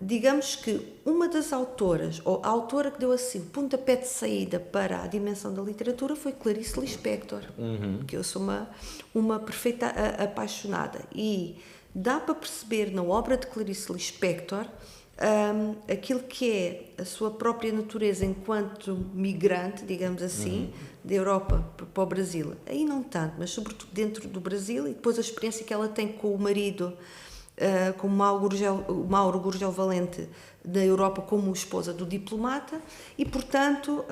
digamos que uma das autoras, ou a autora que deu assim o pontapé de saída para a dimensão da literatura, foi Clarice Lispector, que eu sou uma perfeita apaixonada. E dá para perceber na obra de Clarice Lispector aquilo que é a sua própria natureza enquanto migrante, digamos assim, da Europa para o Brasil. Aí não tanto, mas sobretudo dentro do Brasil, e depois a experiência que ela tem com o marido, com o Mauro Gurgel Valente, da Europa, como esposa do diplomata, e portanto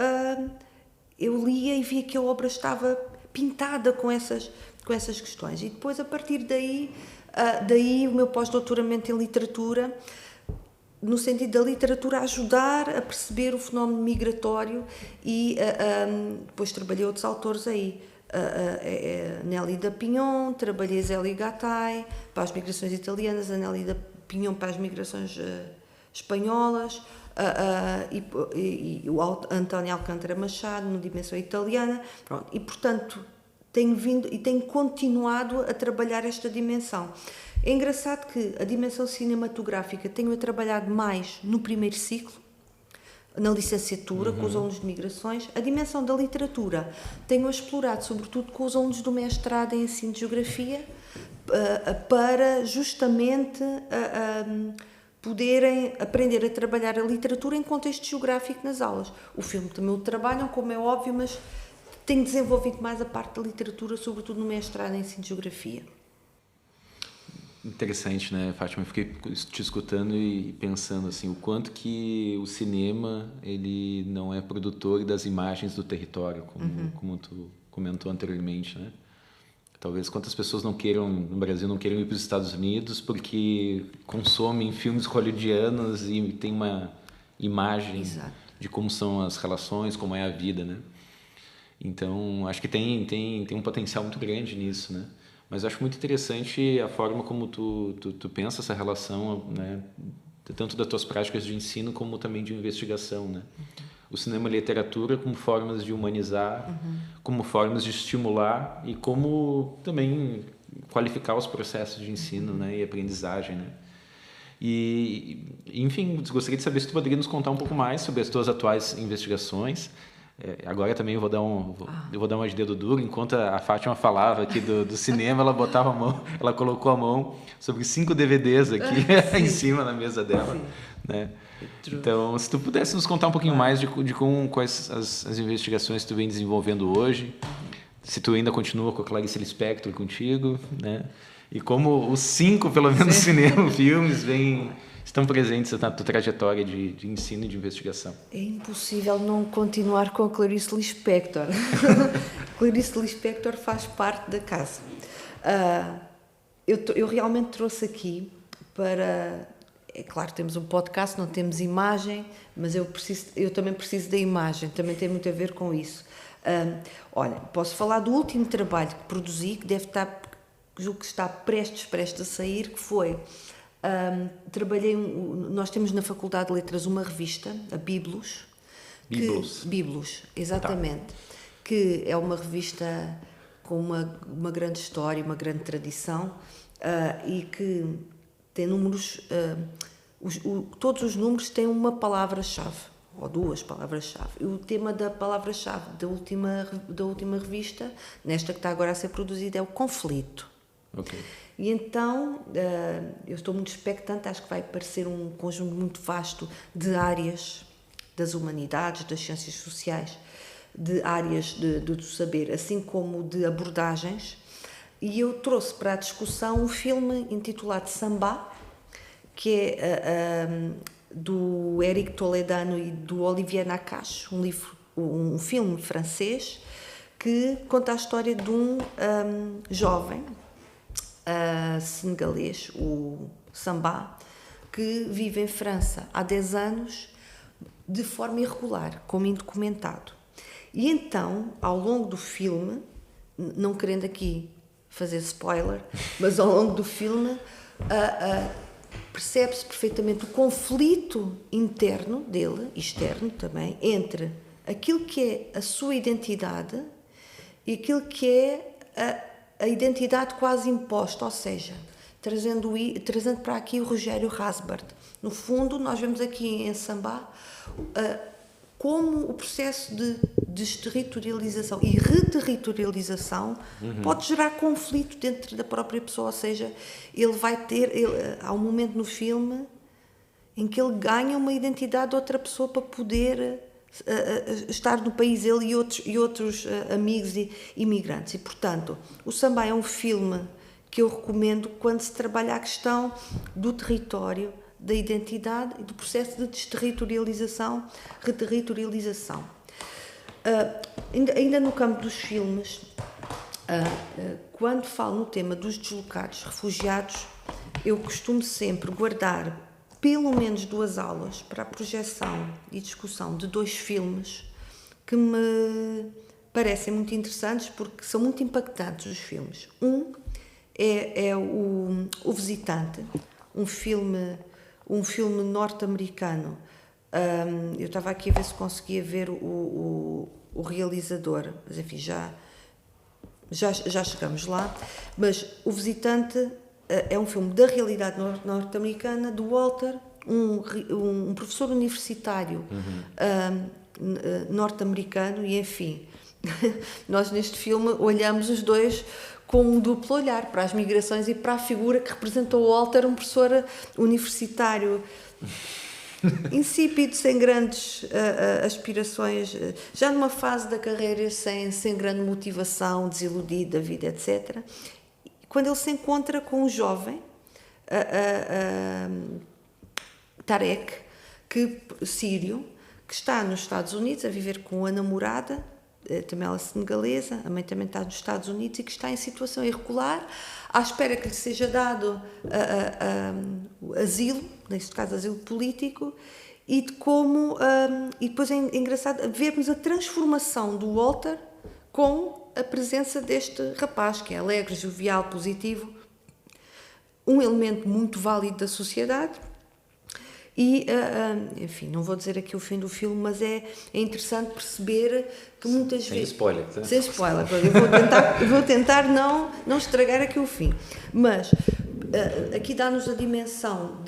eu lia e via que a obra estava pintada com essas questões. E depois, a partir daí, Daí o meu pós-doutoramento em literatura, no sentido da literatura ajudar a perceber o fenómeno migratório, e depois trabalhei outros autores aí. Nélida Pinhon, trabalhei Zélia Gattai para as migrações italianas, a Nélida Pinhon para as migrações espanholas, e o António Alcântara Machado na dimensão italiana. Pronto. E, portanto, tenho continuado a trabalhar esta dimensão. É engraçado que a dimensão cinematográfica tenho trabalhado mais no primeiro ciclo, na licenciatura, com os alunos de migrações. A dimensão da literatura tenho explorado, sobretudo com os alunos do mestrado em ensino de geografia, para justamente poderem aprender a trabalhar a literatura em contexto geográfico nas aulas. O filme também o trabalham, como é óbvio, mas tenho desenvolvido mais a parte da literatura, sobretudo no mestrado em ensino de geografia. Interessante, né, Fátima? Eu fiquei te escutando e pensando assim, o quanto que o cinema ele não é produtor das imagens do território, como tu comentou anteriormente, né? Talvez quantas pessoas no Brasil não queiram ir para os Estados Unidos porque consomem filmes hollywoodianos e tem uma imagem Exato. de como são as relações, como é a vida, né? Então, acho que tem um potencial muito grande nisso, né? Mas acho muito interessante a forma como tu pensa essa relação, né? Tanto das tuas práticas de ensino como também de investigação, né? O cinema e a literatura como formas de humanizar, como formas de estimular e como também qualificar os processos de ensino, né? E aprendizagem, né? E, enfim, gostaria de saber se tu poderia nos contar um pouco mais sobre as tuas atuais investigações. Agora também eu vou dar uma de dedo duro. Enquanto a Fátima falava aqui do cinema, ela colocou a mão sobre 5 DVDs aqui em cima na mesa dela, né? Então, se tu pudesse nos contar um pouquinho mais de quais as investigações que tu vem desenvolvendo hoje, se tu ainda continua com a Clarice Lispector contigo, né? E como os 5, pelo menos, cinema, filmes estão presentes na tua trajetória de ensino e de investigação. É impossível não continuar com a Clarice Lispector. Clarice Lispector faz parte da casa. Eu realmente trouxe aqui para... É claro, temos um podcast, não temos imagem, mas eu também preciso da imagem, também tem muito a ver com isso. Olha, posso falar do último trabalho que produzi, que deve estar, julgo que está prestes a sair, que foi... nós temos na Faculdade de Letras uma revista, a Biblos. Biblos, exatamente. Tá. Que é uma revista com uma grande história, uma grande tradição, e que tem números... todos os números têm uma palavra-chave, ou 2 palavras-chave. E o tema da palavra-chave da última revista, nesta que está agora a ser produzida, é o conflito. Ok. E então, eu estou muito expectante, acho que vai parecer um conjunto muito vasto de áreas das humanidades, das ciências sociais, de áreas do saber, assim como de abordagens. E eu trouxe para a discussão um filme intitulado Samba, que é do Éric Toledano e do Olivier Nakache, um filme francês que conta a história de um jovem senegalês, o Samba, que vive em França há 10 anos de forma irregular, como indocumentado. E então, ao longo do filme, não querendo aqui fazer spoiler, mas ao longo do filme percebe-se perfeitamente o conflito interno dele, externo também, entre aquilo que é a sua identidade e aquilo que é a identidade quase imposta, ou seja, trazendo para aqui o Rogério Rasbert. No fundo, nós vemos aqui em Samba como o processo de desterritorialização e reterritorialização pode gerar conflito dentro da própria pessoa, ou seja, há um momento no filme em que ele ganha uma identidade de outra pessoa para poder estar no país ele e outros amigos e imigrantes. E, portanto, o Samba é um filme que eu recomendo quando se trabalha a questão do território, da identidade e do processo de desterritorialização, reterritorialização. Ainda no campo dos filmes, Quando falo no tema dos deslocados, refugiados, eu costumo sempre guardar pelo menos 2 aulas para a projeção e discussão de 2 filmes que me parecem muito interessantes porque são muito impactantes os filmes. Um é o Visitante, um filme norte-americano. Eu estava aqui a ver se conseguia ver o realizador, mas enfim, já chegamos lá. Mas o Visitante é um filme da realidade norte-americana, do Walter, um professor universitário norte-americano, e enfim, nós neste filme olhamos os dois com um duplo olhar para as migrações e para a figura que representou o Walter, um professor universitário insípido, sem grandes aspirações, já numa fase da carreira sem grande motivação, desiludido da vida, etc. Quando ele se encontra com um jovem, Tarek, sírio, que está nos Estados Unidos a viver com a namorada, também ela senegalesa, a mãe também está nos Estados Unidos, e que está em situação irregular, à espera que lhe seja dado asilo, neste caso asilo político, e de como... e depois é engraçado vermos a transformação do Walter com a presença deste rapaz, que é alegre, jovial, positivo, um elemento muito válido da sociedade. E, enfim, não vou dizer aqui o fim do filme, mas é interessante perceber que muitas vezes... Sem spoiler, tá? Sem spoiler, eu vou tentar não estragar aqui o fim. Mas aqui dá-nos a dimensão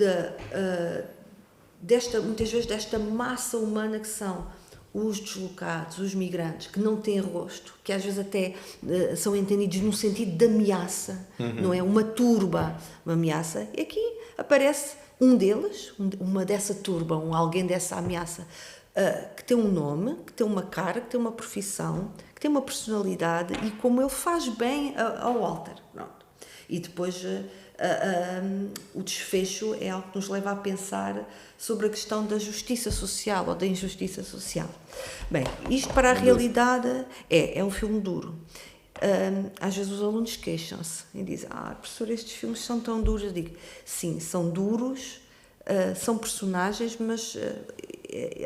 muitas vezes desta massa humana que são os deslocados, os migrantes, que não têm rosto, que às vezes até são entendidos no sentido de ameaça, não é? Uma turba, uma ameaça. E aqui aparece um deles, uma dessa turba, alguém dessa ameaça, que tem um nome, que tem uma cara, que tem uma profissão, que tem uma personalidade, e como ele faz bem ao Walter. Pronto. E depois o desfecho é algo que nos leva a pensar sobre a questão da justiça social ou da injustiça social. Bem, isto para a realidade é um filme duro. Às vezes os alunos queixam-se e dizem: professor, estes filmes são tão duros. Eu digo: sim, são duros, são personagens, mas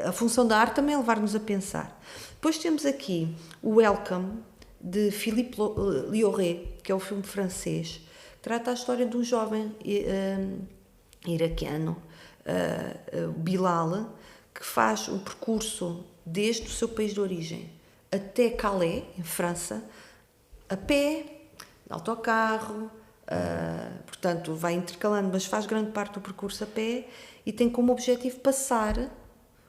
a função da arte também é levar-nos a pensar. Depois temos aqui o Welcome, de Philippe Lioré, que é o filme francês, que trata a história de um jovem iraquiano, Bilal, que faz o percurso desde o seu país de origem até Calais, em França, a pé, de autocarro, portanto vai intercalando, mas faz grande parte do percurso a pé, e tem como objetivo passar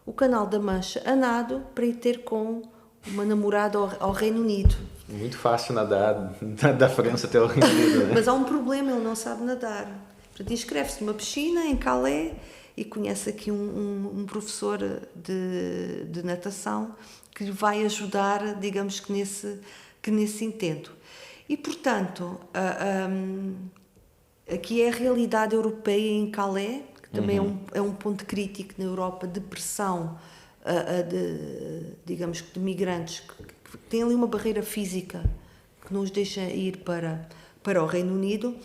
o Canal da Mancha a nado para ir ter com uma namorada ao Reino Unido. Muito fácil nadar da França até o Reino Unido, né? Mas há um problema, ele não sabe nadar. Portanto, inscreve-se numa piscina em Calais e conhece aqui um professor de natação que lhe vai ajudar, digamos que nesse intento. E, portanto, aqui é a realidade europeia em Calais, que também é um ponto crítico na Europa de pressão, digamos que de migrantes que têm ali uma barreira física que não os deixa ir para o Reino Unido,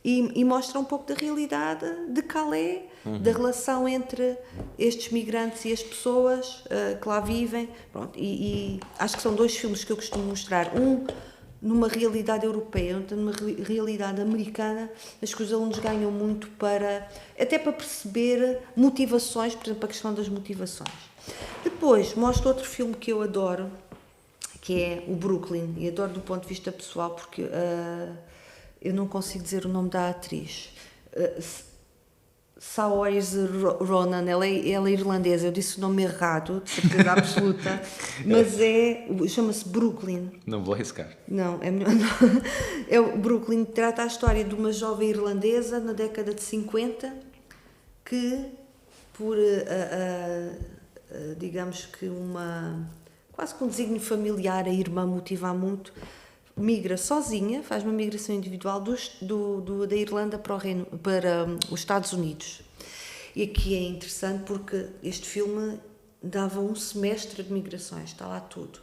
e mostra um pouco da realidade de Calais, da relação entre estes migrantes e as pessoas que lá vivem. Pronto, e acho que são 2 filmes que eu costumo mostrar. Um numa realidade europeia, outro numa realidade americana, as que os alunos ganham muito até para perceber motivações, por exemplo, a questão das motivações. Depois mostro outro filme que eu adoro, que é o Brooklyn, e adoro do ponto de vista pessoal, porque eu não consigo dizer o nome da atriz. Saoirse Ronan, ela é irlandesa, eu disse o nome errado, de certeza absoluta, mas chama-se Brooklyn. Não vou arriscar. Não, é melhor não. É o Brooklyn, trata a história de uma jovem irlandesa na década de 50 que, por digamos que quase com um desígnio familiar, a irmã motiva muito, migra sozinha, faz uma migração individual da Irlanda para os Estados Unidos. E aqui é interessante porque este filme dava um semestre de migrações, está lá tudo.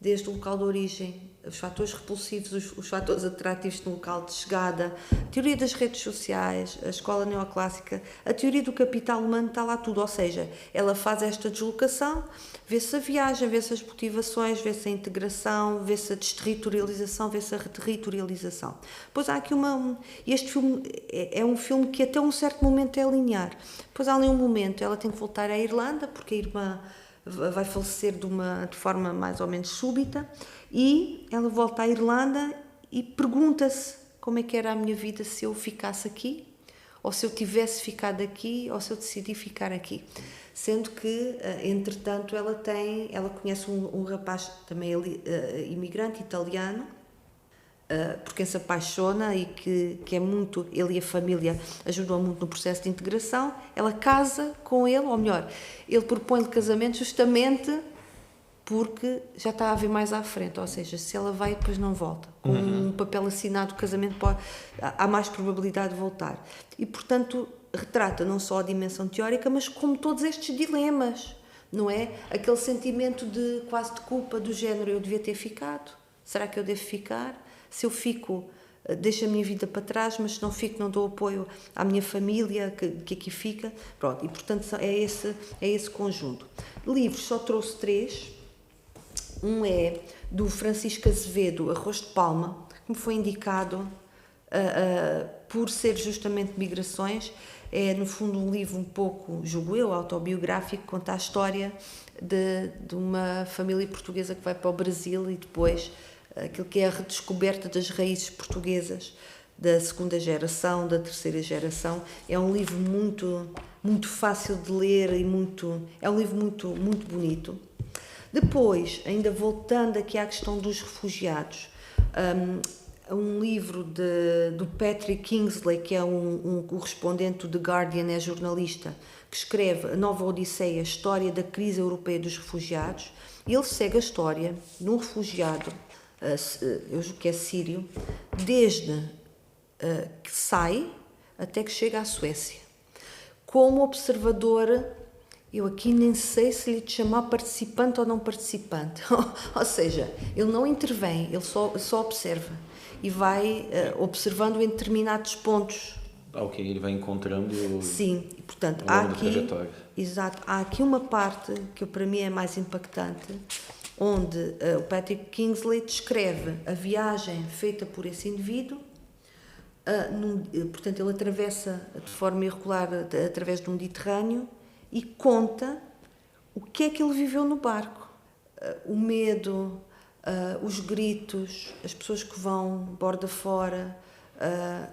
desde o local de origem, os fatores repulsivos, os fatores atrativos no local de chegada, a teoria das redes sociais, a escola neoclássica, a teoria do capital humano, está lá tudo. Ou seja, ela faz esta deslocação, vê-se a viagem, vê-se as motivações, vê-se a integração, vê-se a desterritorialização, vê-se a reterritorialização. Pois há aqui este filme é um filme que até um certo momento é linear. Depois há ali um momento, ela tem que voltar à Irlanda, porque a irmã vai falecer de forma mais ou menos súbita, e ela volta à Irlanda e pergunta-se como é que era a minha vida se eu ficasse aqui, ou se eu tivesse ficado aqui, ou se eu decidi ficar aqui. Sendo que, entretanto, ela conhece um rapaz também imigrante italiano, por quem se apaixona e que é muito, ele e a família ajudam muito no processo de integração. Ela casa com ele, ou melhor, ele propõe-lhe casamento justamente porque já está a ver mais à frente, ou seja, se ela vai depois não volta. Com um papel assinado, o casamento há mais probabilidade de voltar. E, portanto, retrata não só a dimensão teórica, mas como todos estes dilemas, não é? Aquele sentimento de quase de culpa do género, eu devia ter ficado, será que eu devo ficar? Se eu fico, deixo a minha vida para trás, mas se não fico, não dou apoio à minha família que aqui fica. Pronto, e portanto é esse conjunto. Livros, só trouxe 3. Um é do Francisco Azevedo, Arroz de Palma, que me foi indicado por ser justamente migrações. É, no fundo, um livro um pouco, julgo eu, autobiográfico, que conta a história de uma família portuguesa que vai para o Brasil e depois aquilo que é a redescoberta das raízes portuguesas da segunda geração, da terceira geração. É um livro muito, muito fácil de ler e é um livro muito, muito bonito. Depois, ainda voltando aqui à questão dos refugiados, um livro do Patrick Kingsley, que é um correspondente do The Guardian, é jornalista, que escreve A Nova Odisseia, a história da crise europeia dos refugiados. Ele segue a história de um refugiado, eu julgo que é sírio, desde que sai até que chega à Suécia. Como observador, eu aqui nem sei se lhe chamar participante ou não participante. Ou seja, ele não intervém, ele só observa e vai observando em determinados pontos. Ok, ele vai encontrando. Sim, e portanto há aqui, exato, há aqui uma parte que para mim é mais impactante, onde o Patrick Kingsley descreve a viagem feita por esse indivíduo. Portanto, ele atravessa de forma irregular através do Mediterrâneo e conta o que é que ele viveu no barco. O medo, os gritos, as pessoas que vão borda fora,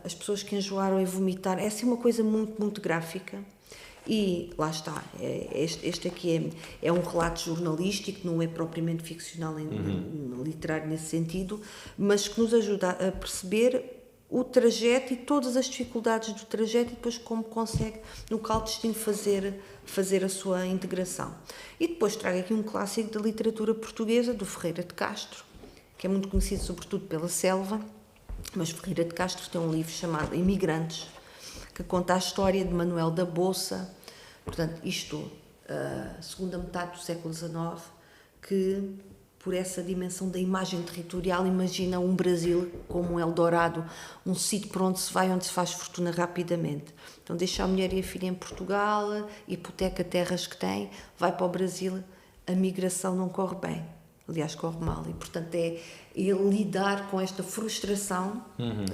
as pessoas que enjoaram e vomitaram. É assim uma coisa muito, muito gráfica. E lá está, este aqui é um relato jornalístico, não é propriamente ficcional, literário nesse sentido, mas que nos ajuda a perceber o trajeto e todas as dificuldades do trajeto e depois como consegue, no local de destino, fazer a sua integração. E depois trago aqui um clássico da literatura portuguesa, do Ferreira de Castro, que é muito conhecido sobretudo pela selva, mas Ferreira de Castro tem um livro chamado Imigrantes, que conta a história de Manuel da Bolsa, portanto, segunda metade do século XIX, que, por essa dimensão da imagem territorial, imagina um Brasil como um Eldorado, um sítio para onde se vai, onde se faz fortuna rapidamente. Então, deixa a mulher e a filha em Portugal, hipoteca terras que tem, vai para o Brasil, a migração não corre bem. Aliás, corre mal. E, portanto, é ele lidar com esta frustração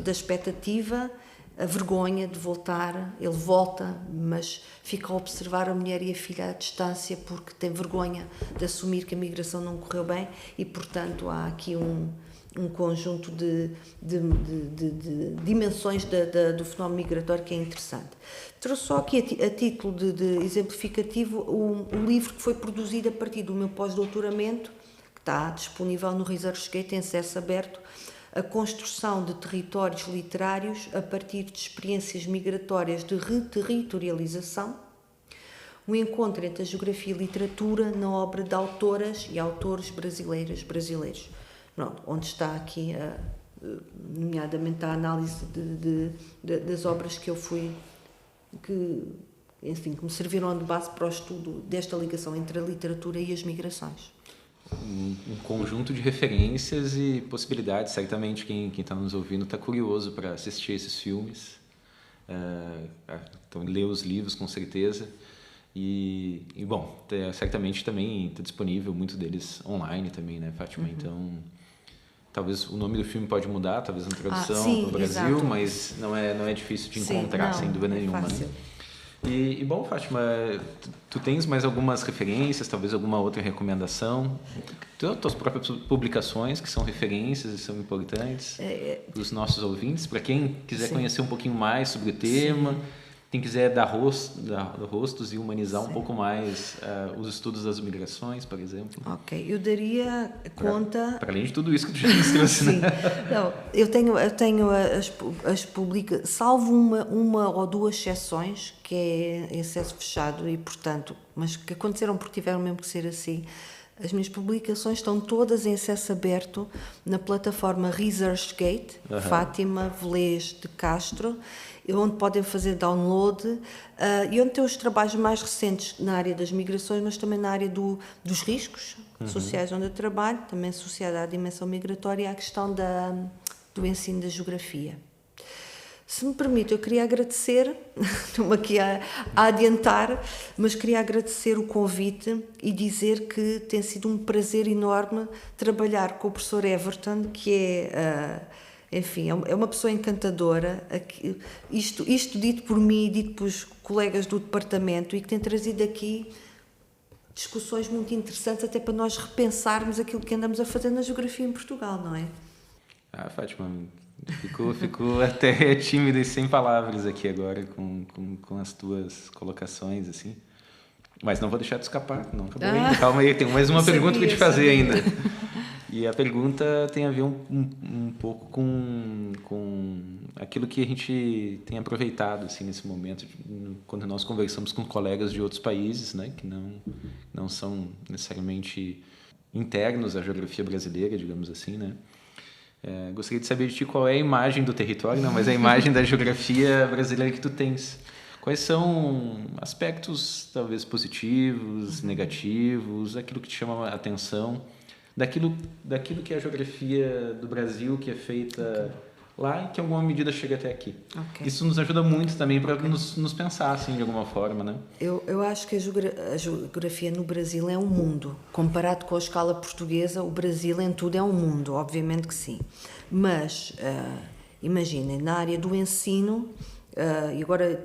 da expectativa, a vergonha de voltar. Ele volta, mas fica a observar a mulher e a filha à distância porque tem vergonha de assumir que a migração não correu bem e, portanto, há aqui um conjunto de dimensões do fenómeno migratório que é interessante. Trouxe só aqui a título de exemplificativo o livro que foi produzido a partir do meu pós-doutoramento, que está disponível no ResearchGate em acesso aberto, a construção de territórios literários a partir de experiências migratórias de reterritorialização, um encontro entre a geografia e a literatura na obra de autoras e autores brasileiros. Pronto, onde está aqui, nomeadamente, a análise das obras que eu fui, que me serviram de base para o estudo desta ligação entre a literatura e as migrações. um conjunto de referências e possibilidades. Certamente quem está nos ouvindo está curioso para assistir esses filmes, então ler os livros com certeza. E bom, certamente também está disponível, muitos deles online também, né, Fátima? Então, talvez o nome do filme pode mudar, talvez na tradução para o Brasil, exato. mas não é difícil de encontrar, sem dúvida nenhuma. Fácil. Né? E bom, Fátima, tu tens mais algumas referências, talvez alguma outra recomendação? Tuas próprias publicações, que são referências e são importantes para os nossos ouvintes, para quem quiser conhecer um pouquinho mais sobre o tema, quem quiser dar rostos e humanizar um pouco mais os estudos das migrações, por exemplo. Ok, eu daria conta... Para além de tudo isso que tu já nos trouxe, Sim. né? Não, eu tenho as publicações, salvo uma ou duas exceções, que é em acesso fechado e, portanto, mas que aconteceram porque tiveram mesmo que ser assim. As minhas publicações estão todas em acesso aberto na plataforma ResearchGate, Fátima Velez de Castro, onde podem fazer download e onde tem os trabalhos mais recentes na área das migrações, mas também na área dos riscos sociais onde eu trabalho, também associada à dimensão migratória e à questão do ensino da geografia. Se me permite, eu queria agradecer, estou-me aqui a adiantar, mas queria agradecer o convite e dizer que tem sido um prazer enorme trabalhar com o professor Everton, que enfim, é uma pessoa encantadora, isto dito por mim e dito pelos colegas do departamento, e que tem trazido aqui discussões muito interessantes até para nós repensarmos aquilo que andamos a fazer na geografia em Portugal, não é? Fátima, ficou até tímido e sem palavras aqui agora com as tuas colocações, assim. Mas não vou deixar de escapar, não acabou ainda. Calma aí, tem mais uma pergunta que eu te fazer ainda. E a pergunta tem a ver um pouco com aquilo que a gente tem aproveitado assim, nesse momento, quando nós conversamos com colegas de outros países, né, que não são necessariamente internos à geografia brasileira, digamos assim, né? Gostaria de saber de ti qual é a imagem do território, não, mas a imagem da geografia brasileira que tu tens. Quais são aspectos, talvez, positivos, negativos, aquilo que te chama a atenção, daquilo que é a geografia do Brasil, que é feita lá e que, em alguma medida, chega até aqui. Isso nos ajuda muito também para nos pensar, assim, de alguma forma, né? Eu acho que a geografia no Brasil é um mundo. Comparado com a escala portuguesa, o Brasil em tudo é um mundo, obviamente que sim. Mas, imaginem, na área do ensino, e agora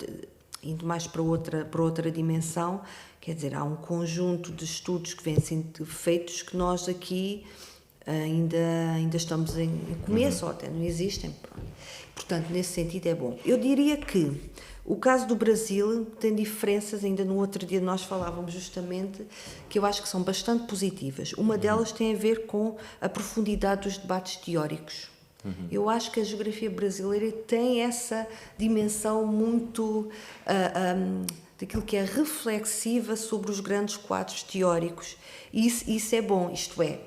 indo mais para outra dimensão, quer dizer, há um conjunto de estudos que vêm sendo feitos que nós aqui ainda estamos em começo, ou até não existem. Portanto, nesse sentido é bom. Eu diria que o caso do Brasil tem diferenças, ainda no outro dia nós falávamos justamente, que eu acho que são bastante positivas. Uma delas tem a ver com a profundidade dos debates teóricos. Eu acho que a geografia brasileira tem essa dimensão muito daquilo que é reflexiva sobre os grandes quadros teóricos. E isso é bom, isto é,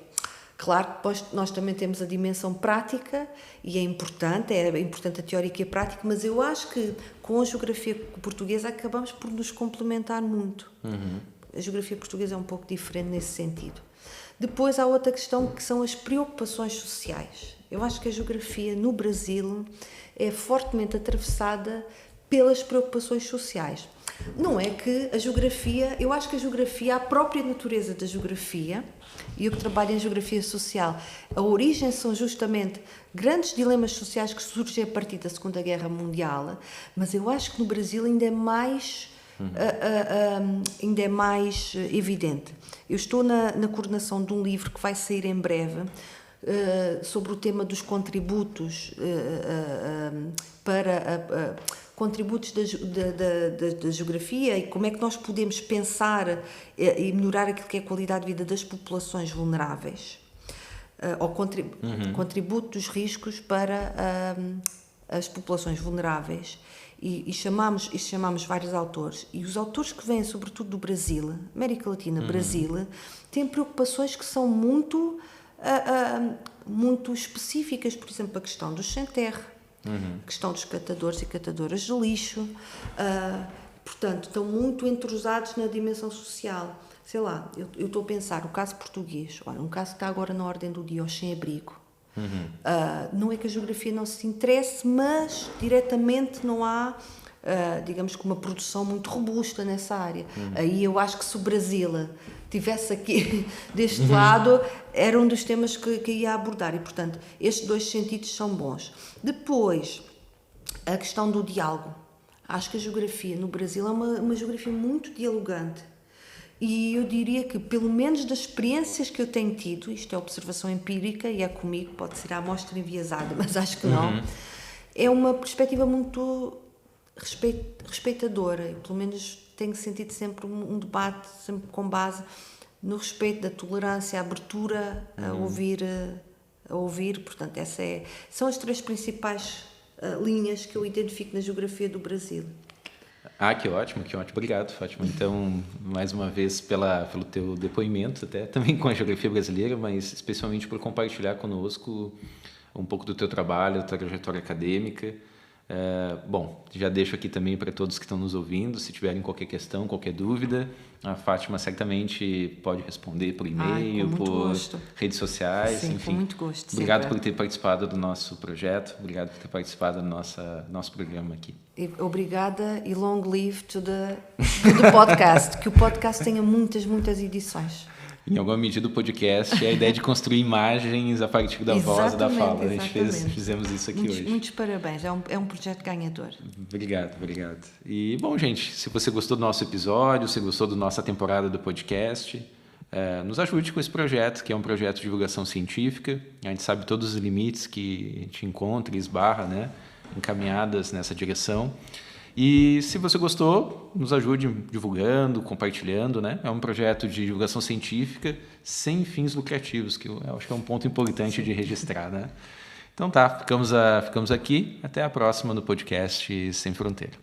claro que nós também temos a dimensão prática e é importante a teórica e a prática, mas eu acho que com a geografia portuguesa acabamos por nos complementar muito. A geografia portuguesa é um pouco diferente nesse sentido. Depois há outra questão que são as preocupações sociais. Eu acho que a geografia no Brasil é fortemente atravessada pelas preocupações sociais. Não é que a geografia, eu acho que a geografia, a própria natureza da geografia, e eu que trabalho em geografia social, a origem são justamente grandes dilemas sociais que surgem a partir da Segunda Guerra Mundial, mas eu acho que no Brasil ainda é mais evidente. Eu estou na coordenação de um livro que vai sair em breve sobre o tema dos contributos para contributos da geografia e como é que nós podemos pensar e melhorar aquilo que é a qualidade de vida das populações vulneráveis, ou contributo dos riscos para as populações vulneráveis. E chamamos vários autores. E os autores que vêm, sobretudo do Brasil, América Latina, Brasil, têm preocupações que são muito específicas, por exemplo, a questão dos sem-terra, a questão dos catadores e catadoras de lixo, Portanto, estão muito entrosados na dimensão social. Sei lá, eu estou a pensar, o caso português, olha, um caso que está agora na ordem do dia, os sem-abrigo. Não é que a geografia não se interesse, mas diretamente não há, digamos que uma produção muito robusta nessa área. Aí eu acho que se o Brasil estivesse aqui deste lado, era um dos temas que ia abordar e, portanto, estes dois sentidos são bons. Depois, a questão do diálogo. Acho que a geografia no Brasil é uma geografia muito dialogante. E eu diria que, pelo menos das experiências que eu tenho tido, isto é observação empírica e é comigo, pode ser a amostra enviesada, mas acho que não, é uma perspectiva muito respeitadora. Eu, pelo menos, tenho sentido sempre um debate sempre com base no respeito da tolerância, a abertura a ouvir. Portanto, são as 3 principais linhas que eu identifico na geografia do Brasil. Que ótimo. Obrigado, Fátima. Então, mais uma vez, pelo teu depoimento, até também com a geografia brasileira, mas especialmente por compartilhar conosco um pouco do teu trabalho, da tua trajetória acadêmica. Bom, já deixo aqui também para todos que estão nos ouvindo, se tiverem qualquer questão, qualquer dúvida, a Fátima certamente pode responder por e-mail, por redes sociais. Sim, enfim. com muito gosto. Obrigado por ter participado do nosso projeto, obrigado por ter participado do nosso programa aqui. Obrigada e long live to the podcast, que o podcast tenha muitas edições. Em alguma medida, o podcast é a ideia de construir imagens a partir da voz e da fala. A gente fizemos isso aqui hoje. Muitos parabéns, é um projeto ganhador. Obrigado. E, bom, gente, se você gostou do nosso episódio, se gostou da nossa temporada do podcast, nos ajude com esse projeto, que é um projeto de divulgação científica. A gente sabe todos os limites que a gente encontra e esbarra, né, encaminhadas nessa direção. E se você gostou, nos ajude divulgando, compartilhando, né? É um projeto de divulgação científica sem fins lucrativos, que eu acho que é um ponto importante de registrar, né? Então ficamos aqui. Até a próxima no podcast Sem Fronteira.